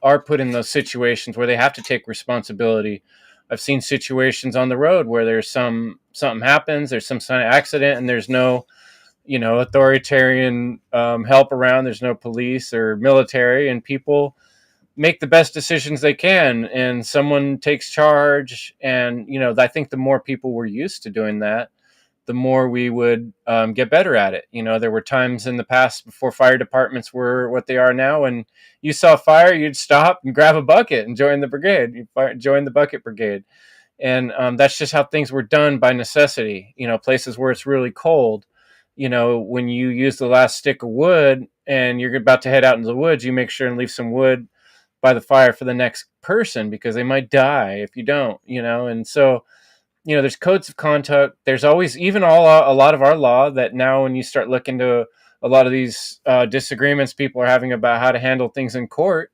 are put in those situations where they have to take responsibility. I've seen situations on the road where there's something happens, there's some kind of accident, and there's no, authoritarian help around. There's no police or military, and people make the best decisions they can, and someone takes charge. And I think the more people were used to doing that, the more we would get better at it. There were times in the past before fire departments were what they are now, and you saw fire, you'd stop and grab a bucket and join the brigade. You'd join the bucket brigade. And that's just how things were done by necessity. Places where it's really cold, when you use the last stick of wood and you're about to head out into the woods, you make sure and leave some wood by the fire for the next person, because they might die if you don't, and so there's codes of conduct. There's always, even a lot of our law, that now when you start looking to a lot of these disagreements people are having about how to handle things in court,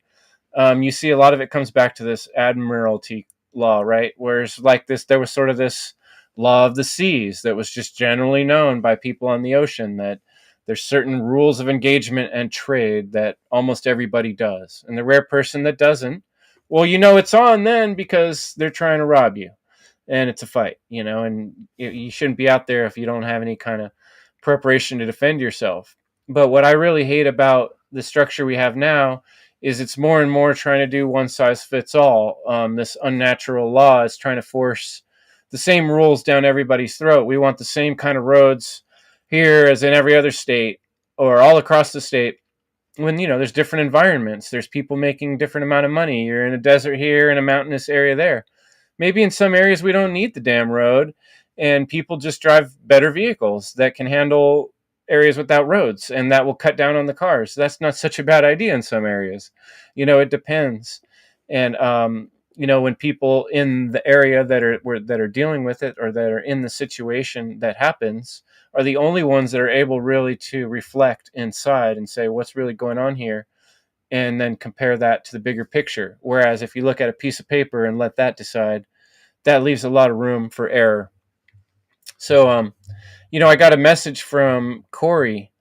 you see a lot of it comes back to this admiralty law, right? Whereas like this, there was sort of this law of the seas that was just generally known by people on the ocean, that there's certain rules of engagement and trade that almost everybody does. And the rare person that doesn't, well, it's on then, because they're trying to rob you. And it's a fight, and you shouldn't be out there if you don't have any kind of preparation to defend yourself. But what I really hate about the structure we have now is it's more and more trying to do one size fits all. This unnatural law is trying to force the same rules down everybody's throat. We want the same kind of roads here as in every other state or all across the state. When, there's different environments, there's people making different amount of money. You're in a desert here, in a mountainous area there. Maybe in some areas we don't need the damn road, and people just drive better vehicles that can handle areas without roads, and that will cut down on the cars. That's not such a bad idea in some areas. It depends. And when people in the area that are dealing with it, or that are in the situation that happens, are the only ones that are able really to reflect inside and say what's really going on here, and then compare that to the bigger picture. Whereas if you look at a piece of paper and let that decide, that leaves a lot of room for error. So I got a message from Corey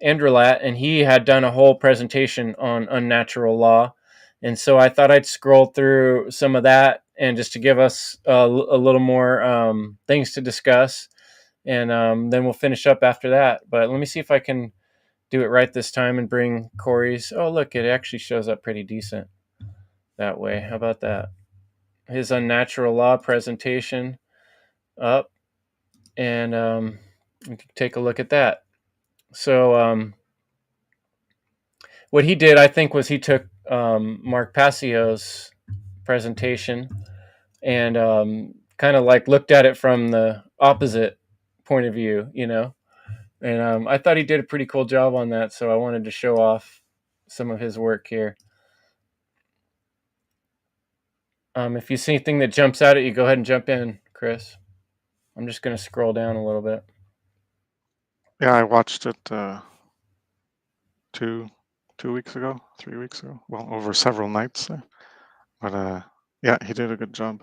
Andrelat, and he had done a whole presentation on unnatural law. And so I thought I'd scroll through some of that, and just to give us a little more things to discuss. And then we'll finish up after that. But let me see if I can do it right this time and bring Corey's. Oh, look, it actually shows up pretty decent that way. How about that? His unnatural law presentation up, and we can take a look at that. So what he did, I think, was he took Mark Passio's presentation and kind of like looked at it from the opposite point of view. And I thought he did a pretty cool job on that, so I wanted to show off some of his work here. If you see anything that jumps out at you, go ahead and jump in, Kris. I'm just going to scroll down a little bit. Yeah, I watched it 2 weeks ago, 3 weeks ago. Well, over several nights. But yeah, he did a good job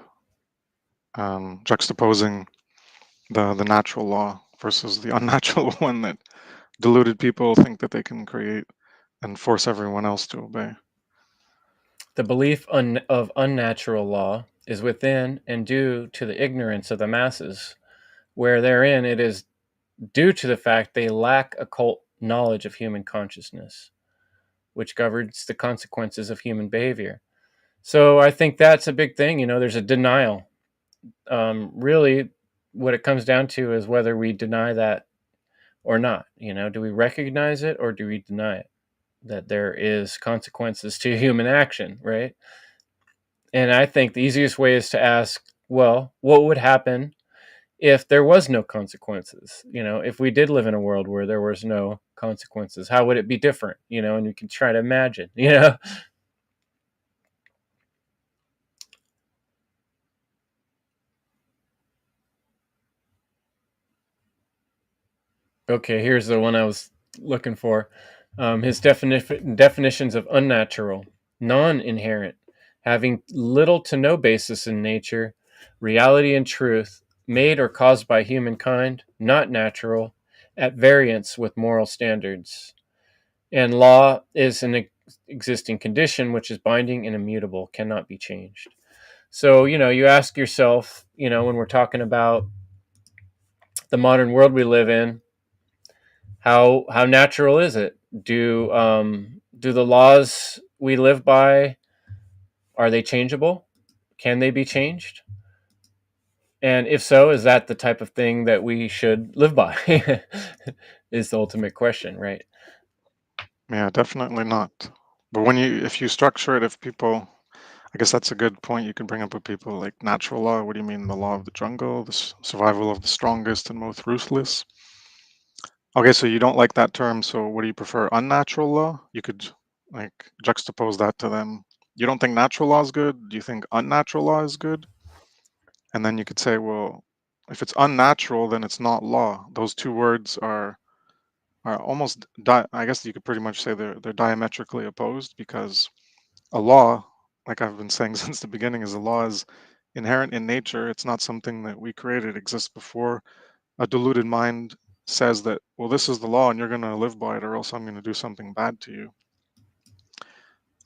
juxtaposing the natural law versus the unnatural one that deluded people think that they can create and force everyone else to obey. The belief of unnatural law is within and due to the ignorance of the masses, where therein it is due to the fact they lack occult knowledge of human consciousness, which governs the consequences of human behavior. So I think that's a big thing. There's a denial. Really, what it comes down to is whether we deny that or not. Do we recognize it or do we deny it? That there is consequences to human action, right? And I think the easiest way is to ask, well, what would happen if there was no consequences? If we did live in a world where there was no consequences, how would it be different? And you can try to imagine. Okay, here's the one I was looking for. His definitions of unnatural: non-inherent, having little to no basis in nature, reality and truth, made or caused by humankind, not natural, at variance with moral standards. And law is an existing condition which is binding and immutable, cannot be changed. So, you ask yourself, when we're talking about the modern world we live in, how natural is it? Do the laws we live by, are they changeable? Can they be changed? And if so, is that the type of thing that we should live by? Is the ultimate question, right? Yeah, definitely not. But if you structure it, if people, I guess that's a good point you can bring up with people, like natural law. What do you mean, the law of the jungle, the survival of the strongest and most ruthless? Okay, so you don't like that term. So what do you prefer, unnatural law? You could like juxtapose that to them. You don't think natural law is good? Do you think unnatural law is good? And then you could say, well, if it's unnatural, then it's not law. Those two words are almost I guess you could pretty much say they're diametrically opposed, because a law, like I've been saying since the beginning, is a law is inherent in nature. It's not something that we created. It exists before a deluded mind says that, well, this is the law and you're going to live by it, or else I'm going to do something bad to you.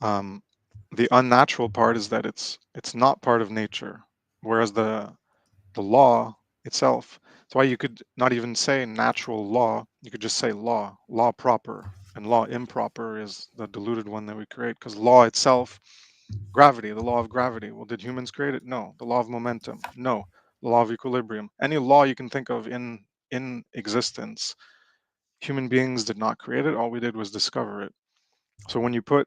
The unnatural part is that it's not part of nature, whereas the law itself. That's why you could not even say natural law. You could just say law proper, and law improper is the deluded one that we create. Because law itself, gravity, the law of gravity. Well, did humans create it? No. The law of momentum? No. The law of equilibrium. Any law you can think of in existence, human beings did not create it. All we did was discover it. So when you put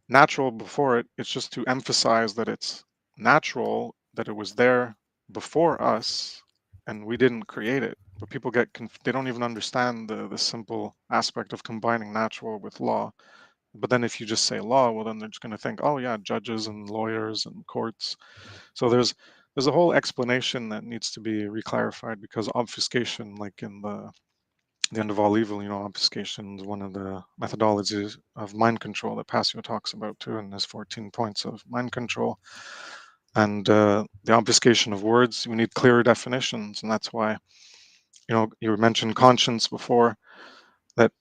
natural before it, it's just to emphasize that it's natural, that it was there before us, and we didn't create it. But people they don't even understand the simple aspect of combining natural with law. But then if you just say law, well, then they're just going to think, oh yeah, judges and lawyers and courts. So there's a whole explanation that needs to be reclarified, because obfuscation, like in the end of all evil, obfuscation is one of the methodologies of mind control that Passio talks about too in his 14 points of mind control. And the obfuscation of words, we need clearer definitions, and that's why, you mentioned conscience before. That,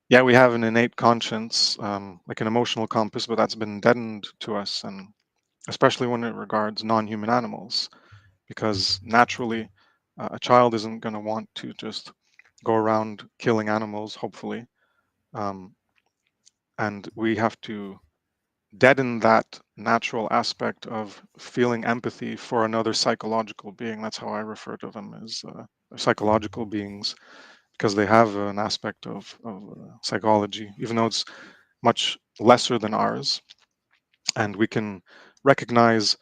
yeah, we have an innate conscience, like an emotional compass, but that's been deadened to us, and especially when it regards non-human animals, because naturally, a child isn't going to want to just go around killing animals, hopefully, um, and we have to deaden that natural aspect of feeling empathy for another psychological being. That's how I refer to them, as psychological beings, because they have an aspect of psychology, even though it's much lesser than ours. And we can recognize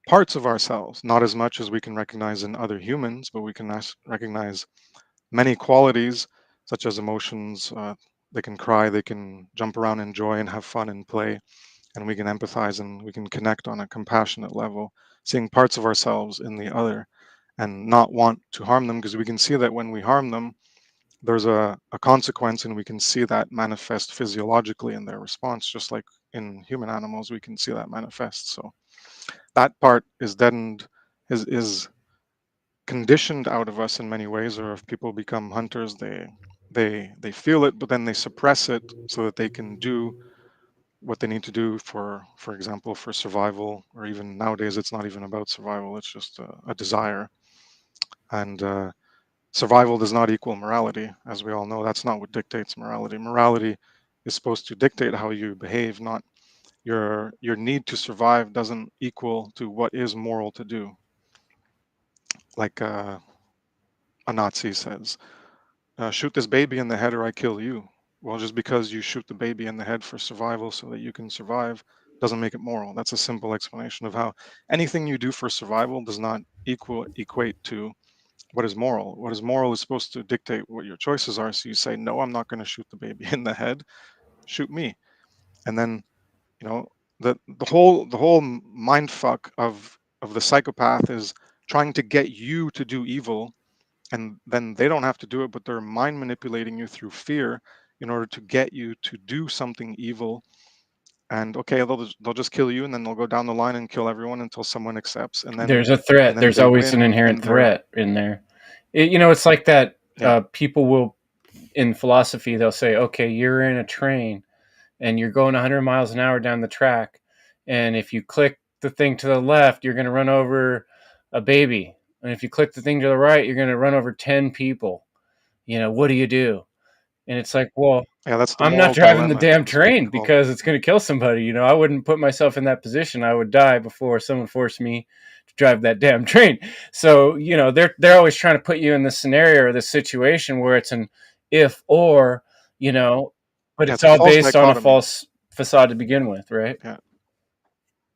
parts of ourselves, not as much as we can recognize in other humans, but we can recognize many qualities, such as emotions. They can cry, they can jump around, enjoy, and have fun and play. And we can empathize and we can connect on a compassionate level, seeing parts of ourselves in the other and not want to harm them, because we can see that when we harm them, there's a consequence, and we can see that manifest physiologically in their response, just like in human animals we can see that manifest. So that part is deadened, is conditioned out of us in many ways. Or if people become hunters, they feel it, but then they suppress it so that they can do what they need to do, for example, for survival. Or even nowadays, it's not even about survival, it's just a desire. And survival does not equal morality, as we all know. That's not what dictates morality. Morality is supposed to dictate how you behave, not your need to survive doesn't equal to what is moral to do. Like a Nazi says, shoot this baby in the head or I kill you. Well, just because you shoot the baby in the head for survival so that you can survive doesn't make it moral. That's a simple explanation of how anything you do for survival does not equate to what is moral. What is moral is supposed to dictate what your choices are. So you say, no, I'm not going to shoot the baby in the head. Shoot me. And then, you know, the whole mind fuck of the psychopath is trying to get you to do evil, and then they don't have to do it, but they're mind manipulating you through fear in order to get you to do something evil. And okay, they'll just kill you, and then they'll go down the line and kill everyone until someone accepts, and There's then a threat. There's they always an win inherent in their. threat in there. It's like that. Yeah, People will, in philosophy, they'll say, "Okay, you're in a train and you're going 100 miles an hour down the track, and if you click the thing to the left, you're going to run over a baby, and if you click the thing to the right, you're going to run over 10 people. What do you do?" And it's like, well, yeah, that's the I'm not moral driving the dilemma, damn is what they train call it. because it's going to kill somebody. I wouldn't put myself in that position. I would die before someone forced me to drive that damn train. So, they're always trying to put you in this scenario or this situation where it's an if or, you know, but Yeah, it's it's a all false based on a dichotomy. false facade to begin with, right? Yeah,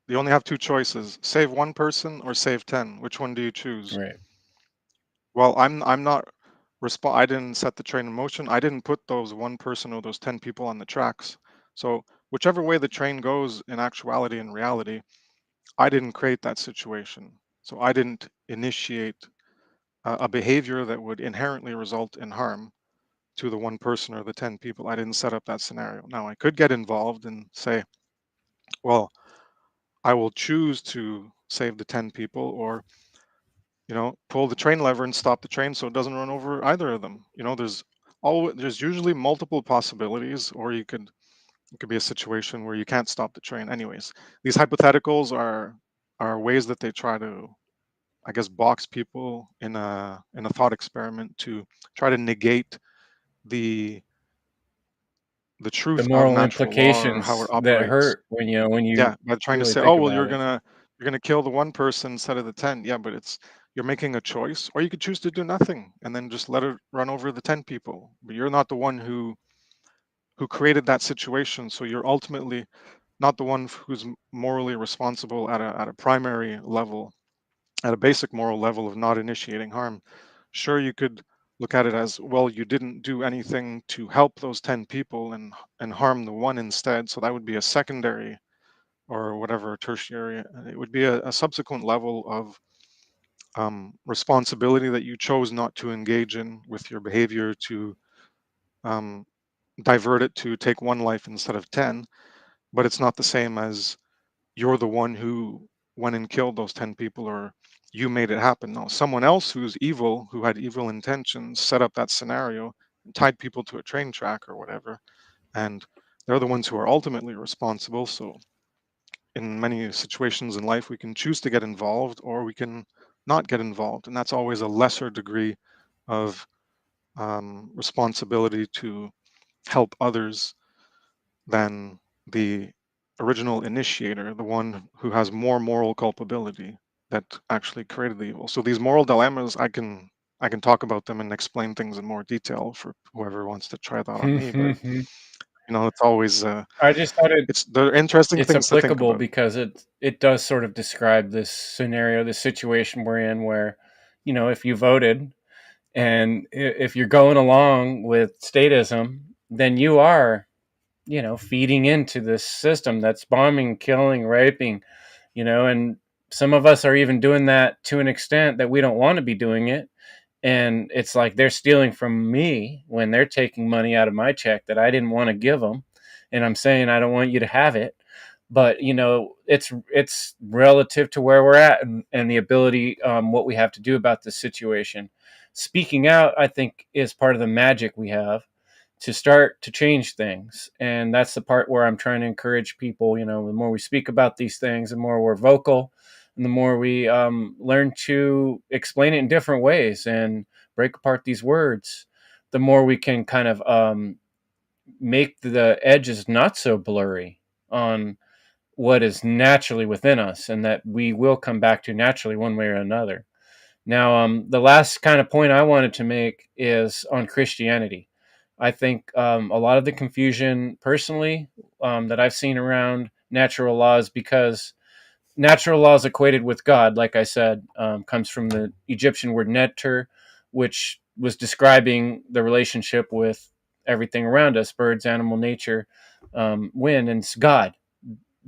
you only have two choices: save one person or save 10. Which one do you choose? Right. Well, I'm not I didn't set the train in motion. I didn't put those one person or those 10 people on the tracks. So whichever way the train goes, in actuality and reality, I didn't create that situation. So I didn't initiate a behavior that would inherently result in harm to the one person or the 10 people. I didn't set up that scenario. Now I could get involved and say, well, I will choose to save the 10 people, or pull the train lever and stop the train so it doesn't run over either of them. There's usually multiple possibilities, or it could be a situation where you can't stop the train. Anyways, these hypotheticals are ways that they try to, I guess, box people in a thought experiment to try to negate the the The truth of moral natural law, or how it implications that operates. hurt when you Yeah, by trying to really say, think oh well, about you're it. gonna you're gonna kill the one person instead of the 10. Yeah, but you're making a choice, or you could choose to do nothing and then just let it run over the 10 people. But you're not the one who created that situation, so you're ultimately not the one who's morally responsible at a primary level, at a basic moral level of not initiating harm. Sure, you could look at it as, well, you didn't do anything to help those 10 people and harm the one instead. So that would be a secondary or whatever, tertiary. It would be a subsequent level of responsibility that you chose not to engage in with your behavior, to um, divert it to take one life instead of 10. But it's not the same as you're the one who went and killed those 10 people, or you made it happen. No, someone else who's evil, who had evil intentions, set up that scenario and tied people to a train track or whatever. And they're the ones who are ultimately responsible. So in many situations in life, we can choose to get involved or we can not get involved. And that's always a lesser degree of responsibility to help others than the original initiator, the one who has more moral culpability that actually created the evil. So these moral dilemmas, I can talk about them and explain things in more detail for whoever wants to try that on me. But it's always I just thought they're interesting it's things to think applicable about. because it does sort of describe this scenario, this situation we're in, where if you voted and if you're going along with statism, then you are feeding into this system that's bombing, killing, raping, and some of us are even doing that to an extent that we don't want to be doing it. And it's like they're stealing from me when they're taking money out of my check that I didn't want to give them. And I'm saying, I don't want you to have it. But, it's relative to where we're at and the ability, what we have to do about this situation. Speaking out, I think, is part of the magic we have to start to change things. And that's the part where I'm trying to encourage people. The more we speak about these things, the more we're vocal, and the more we learn to explain it in different ways and break apart these words, the more we can kind of make the edges not so blurry on what is naturally within us, and that we will come back to naturally one way or another. Now, the last kind of point I wanted to make is on Christianity. I think a lot of the confusion, personally, that I've seen around natural laws, because natural laws equated with God, like I said, comes from the Egyptian word neter, which was describing the relationship with everything around us, birds, animal, nature, wind, and it's God,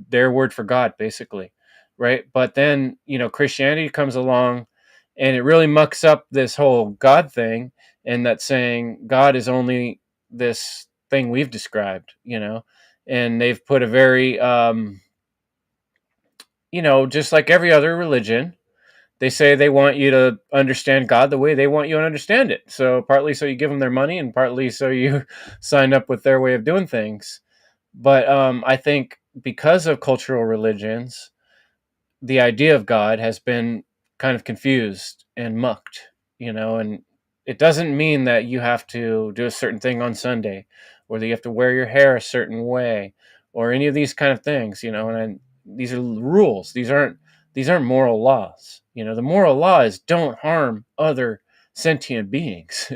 their word for God, basically, right? But then, Christianity comes along and it really mucks up this whole God thing, and that's saying God is only this thing we've described, and they've put a very, just like every other religion, they say they want you to understand God the way they want you to understand it. So partly so you give them their money, and partly so you sign up with their way of doing things. But I think because of cultural religions, the idea of God has been kind of confused and mucked, and it doesn't mean that you have to do a certain thing on Sunday, or that you have to wear your hair a certain way, or any of these kind of things, and these are rules. These aren't moral laws. The moral law is don't harm other sentient beings,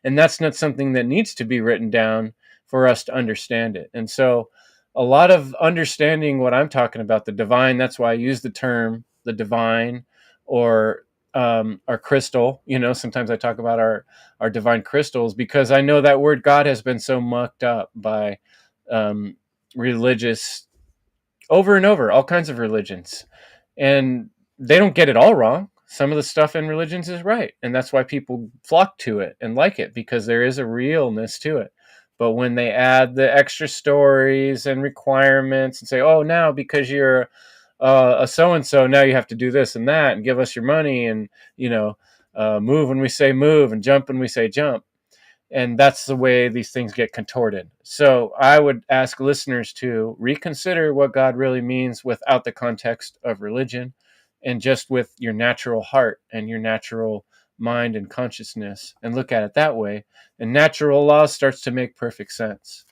and that's not something that needs to be written down for us to understand it. And so a lot of understanding what I'm talking about, the divine. That's why I use the term the divine, or our crystal. Sometimes I talk about our divine crystals, because I know that word God has been so mucked up by um, religious, over and over, all kinds of religions, and they don't get it all wrong. Some of the stuff in religions is right, and that's why people flock to it and like it, because there is a realness to it. But when they add the extra stories and requirements and say, "Oh, now because you're a so and so, now you have to do this and that, and give us your money, and move when we say move, and jump when we say jump," and that's the way these things get contorted. So I would ask listeners to reconsider what God really means without the context of religion, and just with your natural heart and your natural mind and consciousness, and look at it that way. And natural law starts to make perfect sense.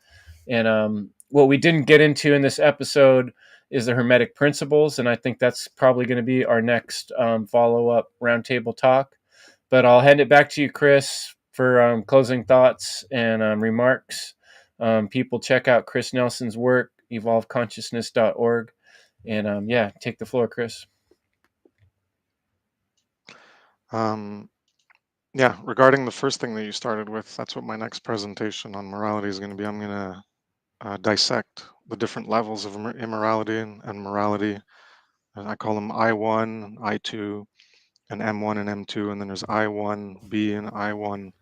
And what we didn't get into in this episode is the Hermetic principles, and I think that's probably going to be our next follow-up roundtable talk. But I'll hand it back to you, Kris, for closing thoughts and remarks. People check out Kris Nelson's work, evolveconsciousness.org. And take the floor, Kris. Um, Yeah, regarding the first thing that you started with, that's what my next presentation on morality is going to be. I'm going to dissect the different levels of immorality and morality. And I call them I1, I2, and M1 and M2, and then there's I1B and I1A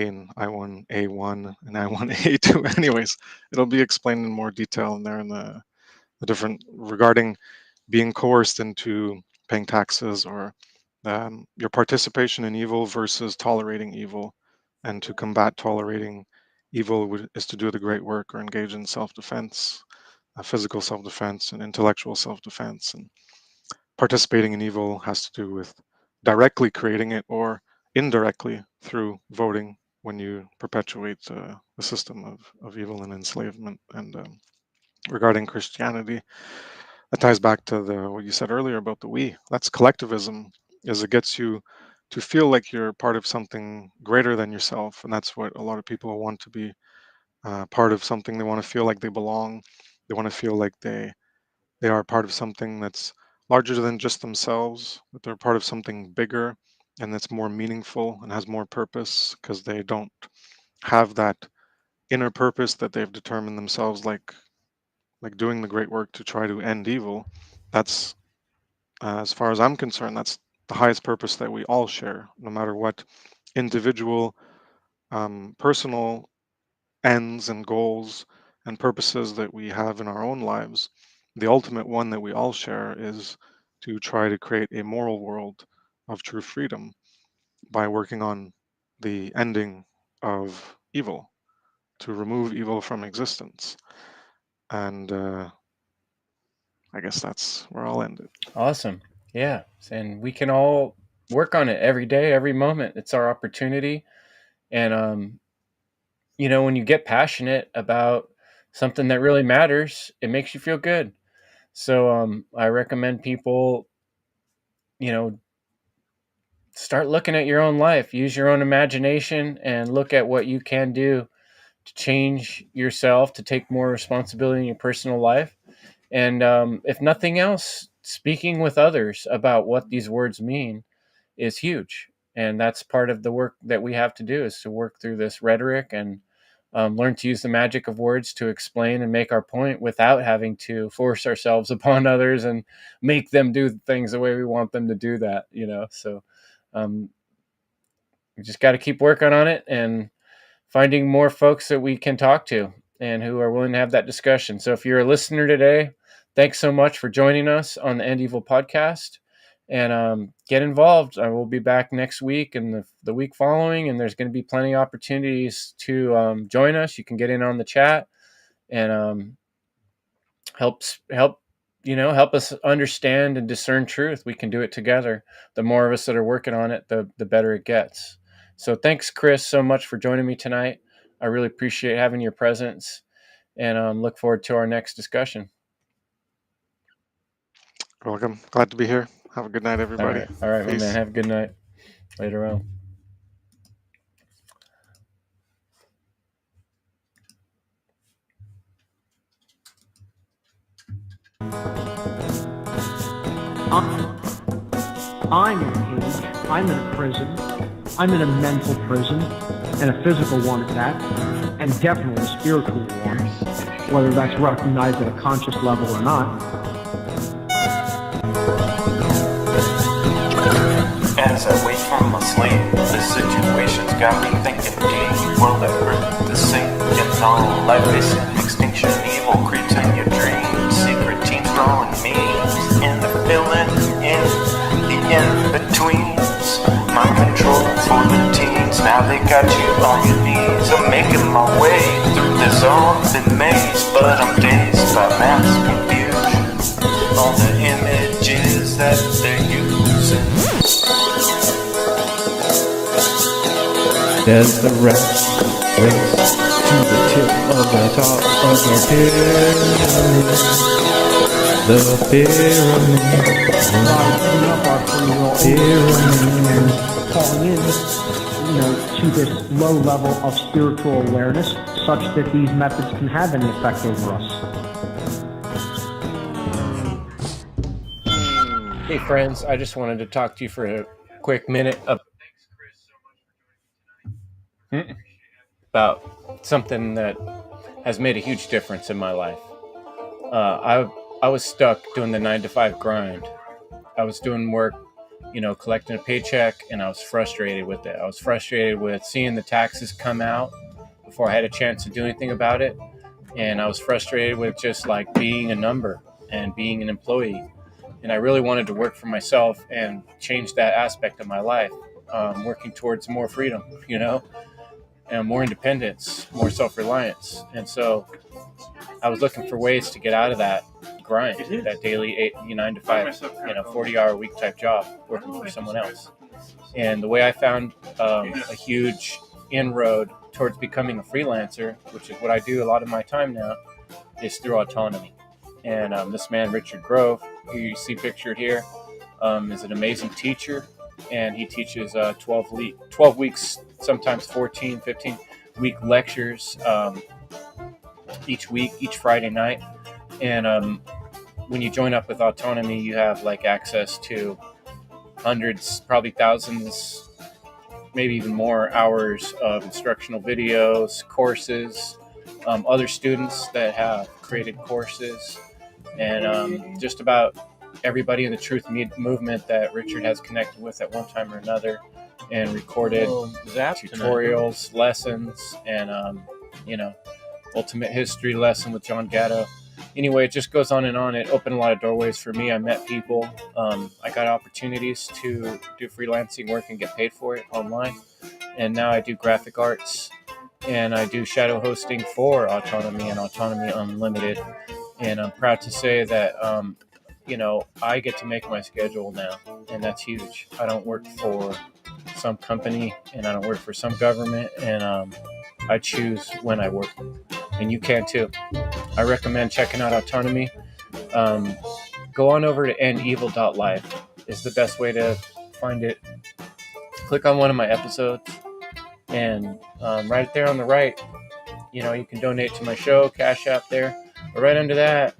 and I1A1 and I1A2. Anyways, it'll be explained in more detail in there in the different regarding being coerced into paying taxes, or your participation in evil versus tolerating evil. And to combat tolerating evil is to do the great work or engage in self-defense, physical self-defense and intellectual self-defense. And participating in evil has to do with directly creating it or indirectly through voting when you perpetuate the system of evil and enslavement. And regarding Christianity, that ties back to what you said earlier about the we. That's collectivism, is it gets you to feel like you're part of something greater than yourself. And that's what a lot of people want to be, part of something. They want to feel like they belong. They want to feel like they are part of something that's larger than just themselves, that they're part of something bigger and that's more meaningful and has more purpose, because they don't have that inner purpose that they've determined themselves, like doing the great work to try to end evil. That's, as far as I'm concerned, that's the highest purpose that we all share, no matter what individual, personal ends and goals and purposes that we have in our own lives. The ultimate one that we all share is to try to create a moral world of true freedom by working on the ending of evil, to remove evil from existence. And I guess that's where I'll end it. Awesome. Yeah. And we can all work on it every day, every moment. It's our opportunity. And, when you get passionate about something that really matters, it makes you feel good. So I recommend people, start looking at your own life, use your own imagination, and look at what you can do to change yourself, to take more responsibility in your personal life. And if nothing else, speaking with others about what these words mean is huge. And that's part of the work that we have to do, is to work through this rhetoric and learn to use the magic of words to explain and make our point without having to force ourselves upon others and make them do things the way we want them to do that, So we just got to keep working on it and finding more folks that we can talk to and who are willing to have that discussion. So if you're a listener today, thanks so much for joining us on the End Evil podcast. And get involved. I will be back next week and the week following, and there's going to be plenty of opportunities to join us. You can get in on the chat and help us understand and discern truth. We can do it together. The more of us that are working on it, the better it gets. So thanks, Kris, so much for joining me tonight. I really appreciate having your presence, and look forward to our next discussion. Welcome. Glad to be here. Have a good night, everybody. All right, my Peace. man. Have a good night. Later on. I'm in a cage. I'm in a prison. I'm in a mental prison, and a physical one at that, and definitely a spiritual one, whether that's recognized at a conscious level or not. As I wait for my slave, the situation's got me thinking deep. Will the earth the same? Getting all life is in extinction. Evil creeps in your dreams. Secret teams growing memes. In the filling in the in-betweens. My control for the teens. Now they got you on your knees. I'm making my way through this open maze, but I'm dazed by mass confusion. All the images that they're using. There's the rat race to the tip of the top of the pyramid. The pyramid. Putting up our free will Pyramid. and falling in, to this low level of spiritual awareness, such that these methods can have any effect over us. Hey, friends, I just wanted to talk to you for a quick minute about something that has made a huge difference in my life. I was stuck doing the 9 to 5 grind. I was doing work, collecting a paycheck, and I was frustrated with it. I was frustrated with seeing the taxes come out before I had a chance to do anything about it. And I was frustrated with just like being a number and being an employee. And I really wanted to work for myself and change that aspect of my life, working towards more freedom, and more independence, more self-reliance. And so I was looking for ways to get out of that grind, that daily 9 to 5, 40-hour week type job, working for someone else. And the way I found a huge inroad towards becoming a freelancer, which is what I do a lot of my time now, is through autonomy. And this man, Richard Grove, who you see pictured here, is an amazing teacher, and he teaches 12 weeks, sometimes 14, 15-week lectures each week, each Friday night. And when you join up with autonomy, you have like access to hundreds, probably thousands, maybe even more hours of instructional videos, courses, other students that have created courses, and just about everybody in the truth movement that Richard has connected with at one time or another, and recorded tutorials, lessons, and ultimate history lesson with John Gatto. Anyway, it just goes on and on. It opened a lot of doorways for me. I met people. I got opportunities to do freelancing work and get paid for it online. And now I do graphic arts, and I do shadow hosting for Autonomy and Autonomy Unlimited. And I'm proud to say that, I get to make my schedule now, and that's huge. I don't work for some company, and I don't work for some government, and I choose when I work, and you can too. I recommend checking out Autonomy. Go on over to endevil.life is the best way to find it. Click on one of my episodes, and right there on the right, you can donate to my show, Cash App there. But right under that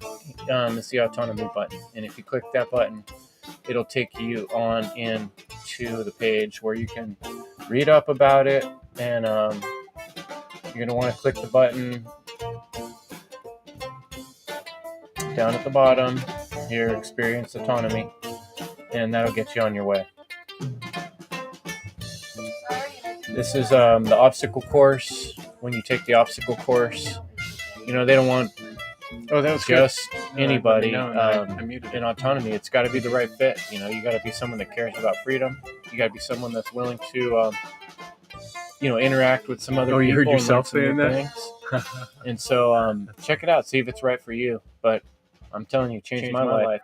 is the Autonomy button. And if you click that button, it'll take you on into the page where you can read up about it. And you're going to want to click the button down at the bottom here, Experience Autonomy. And that'll get you on your way. This is the obstacle course. When you take the obstacle course, they don't want just anybody in autonomy. It's got to be the right fit. You got to be someone that cares about freedom. You got to be someone that's willing to, interact with some other people. You heard and yourself learn some saying new that? things. And so check it out. See if it's right for you. But I'm telling you, changed my life.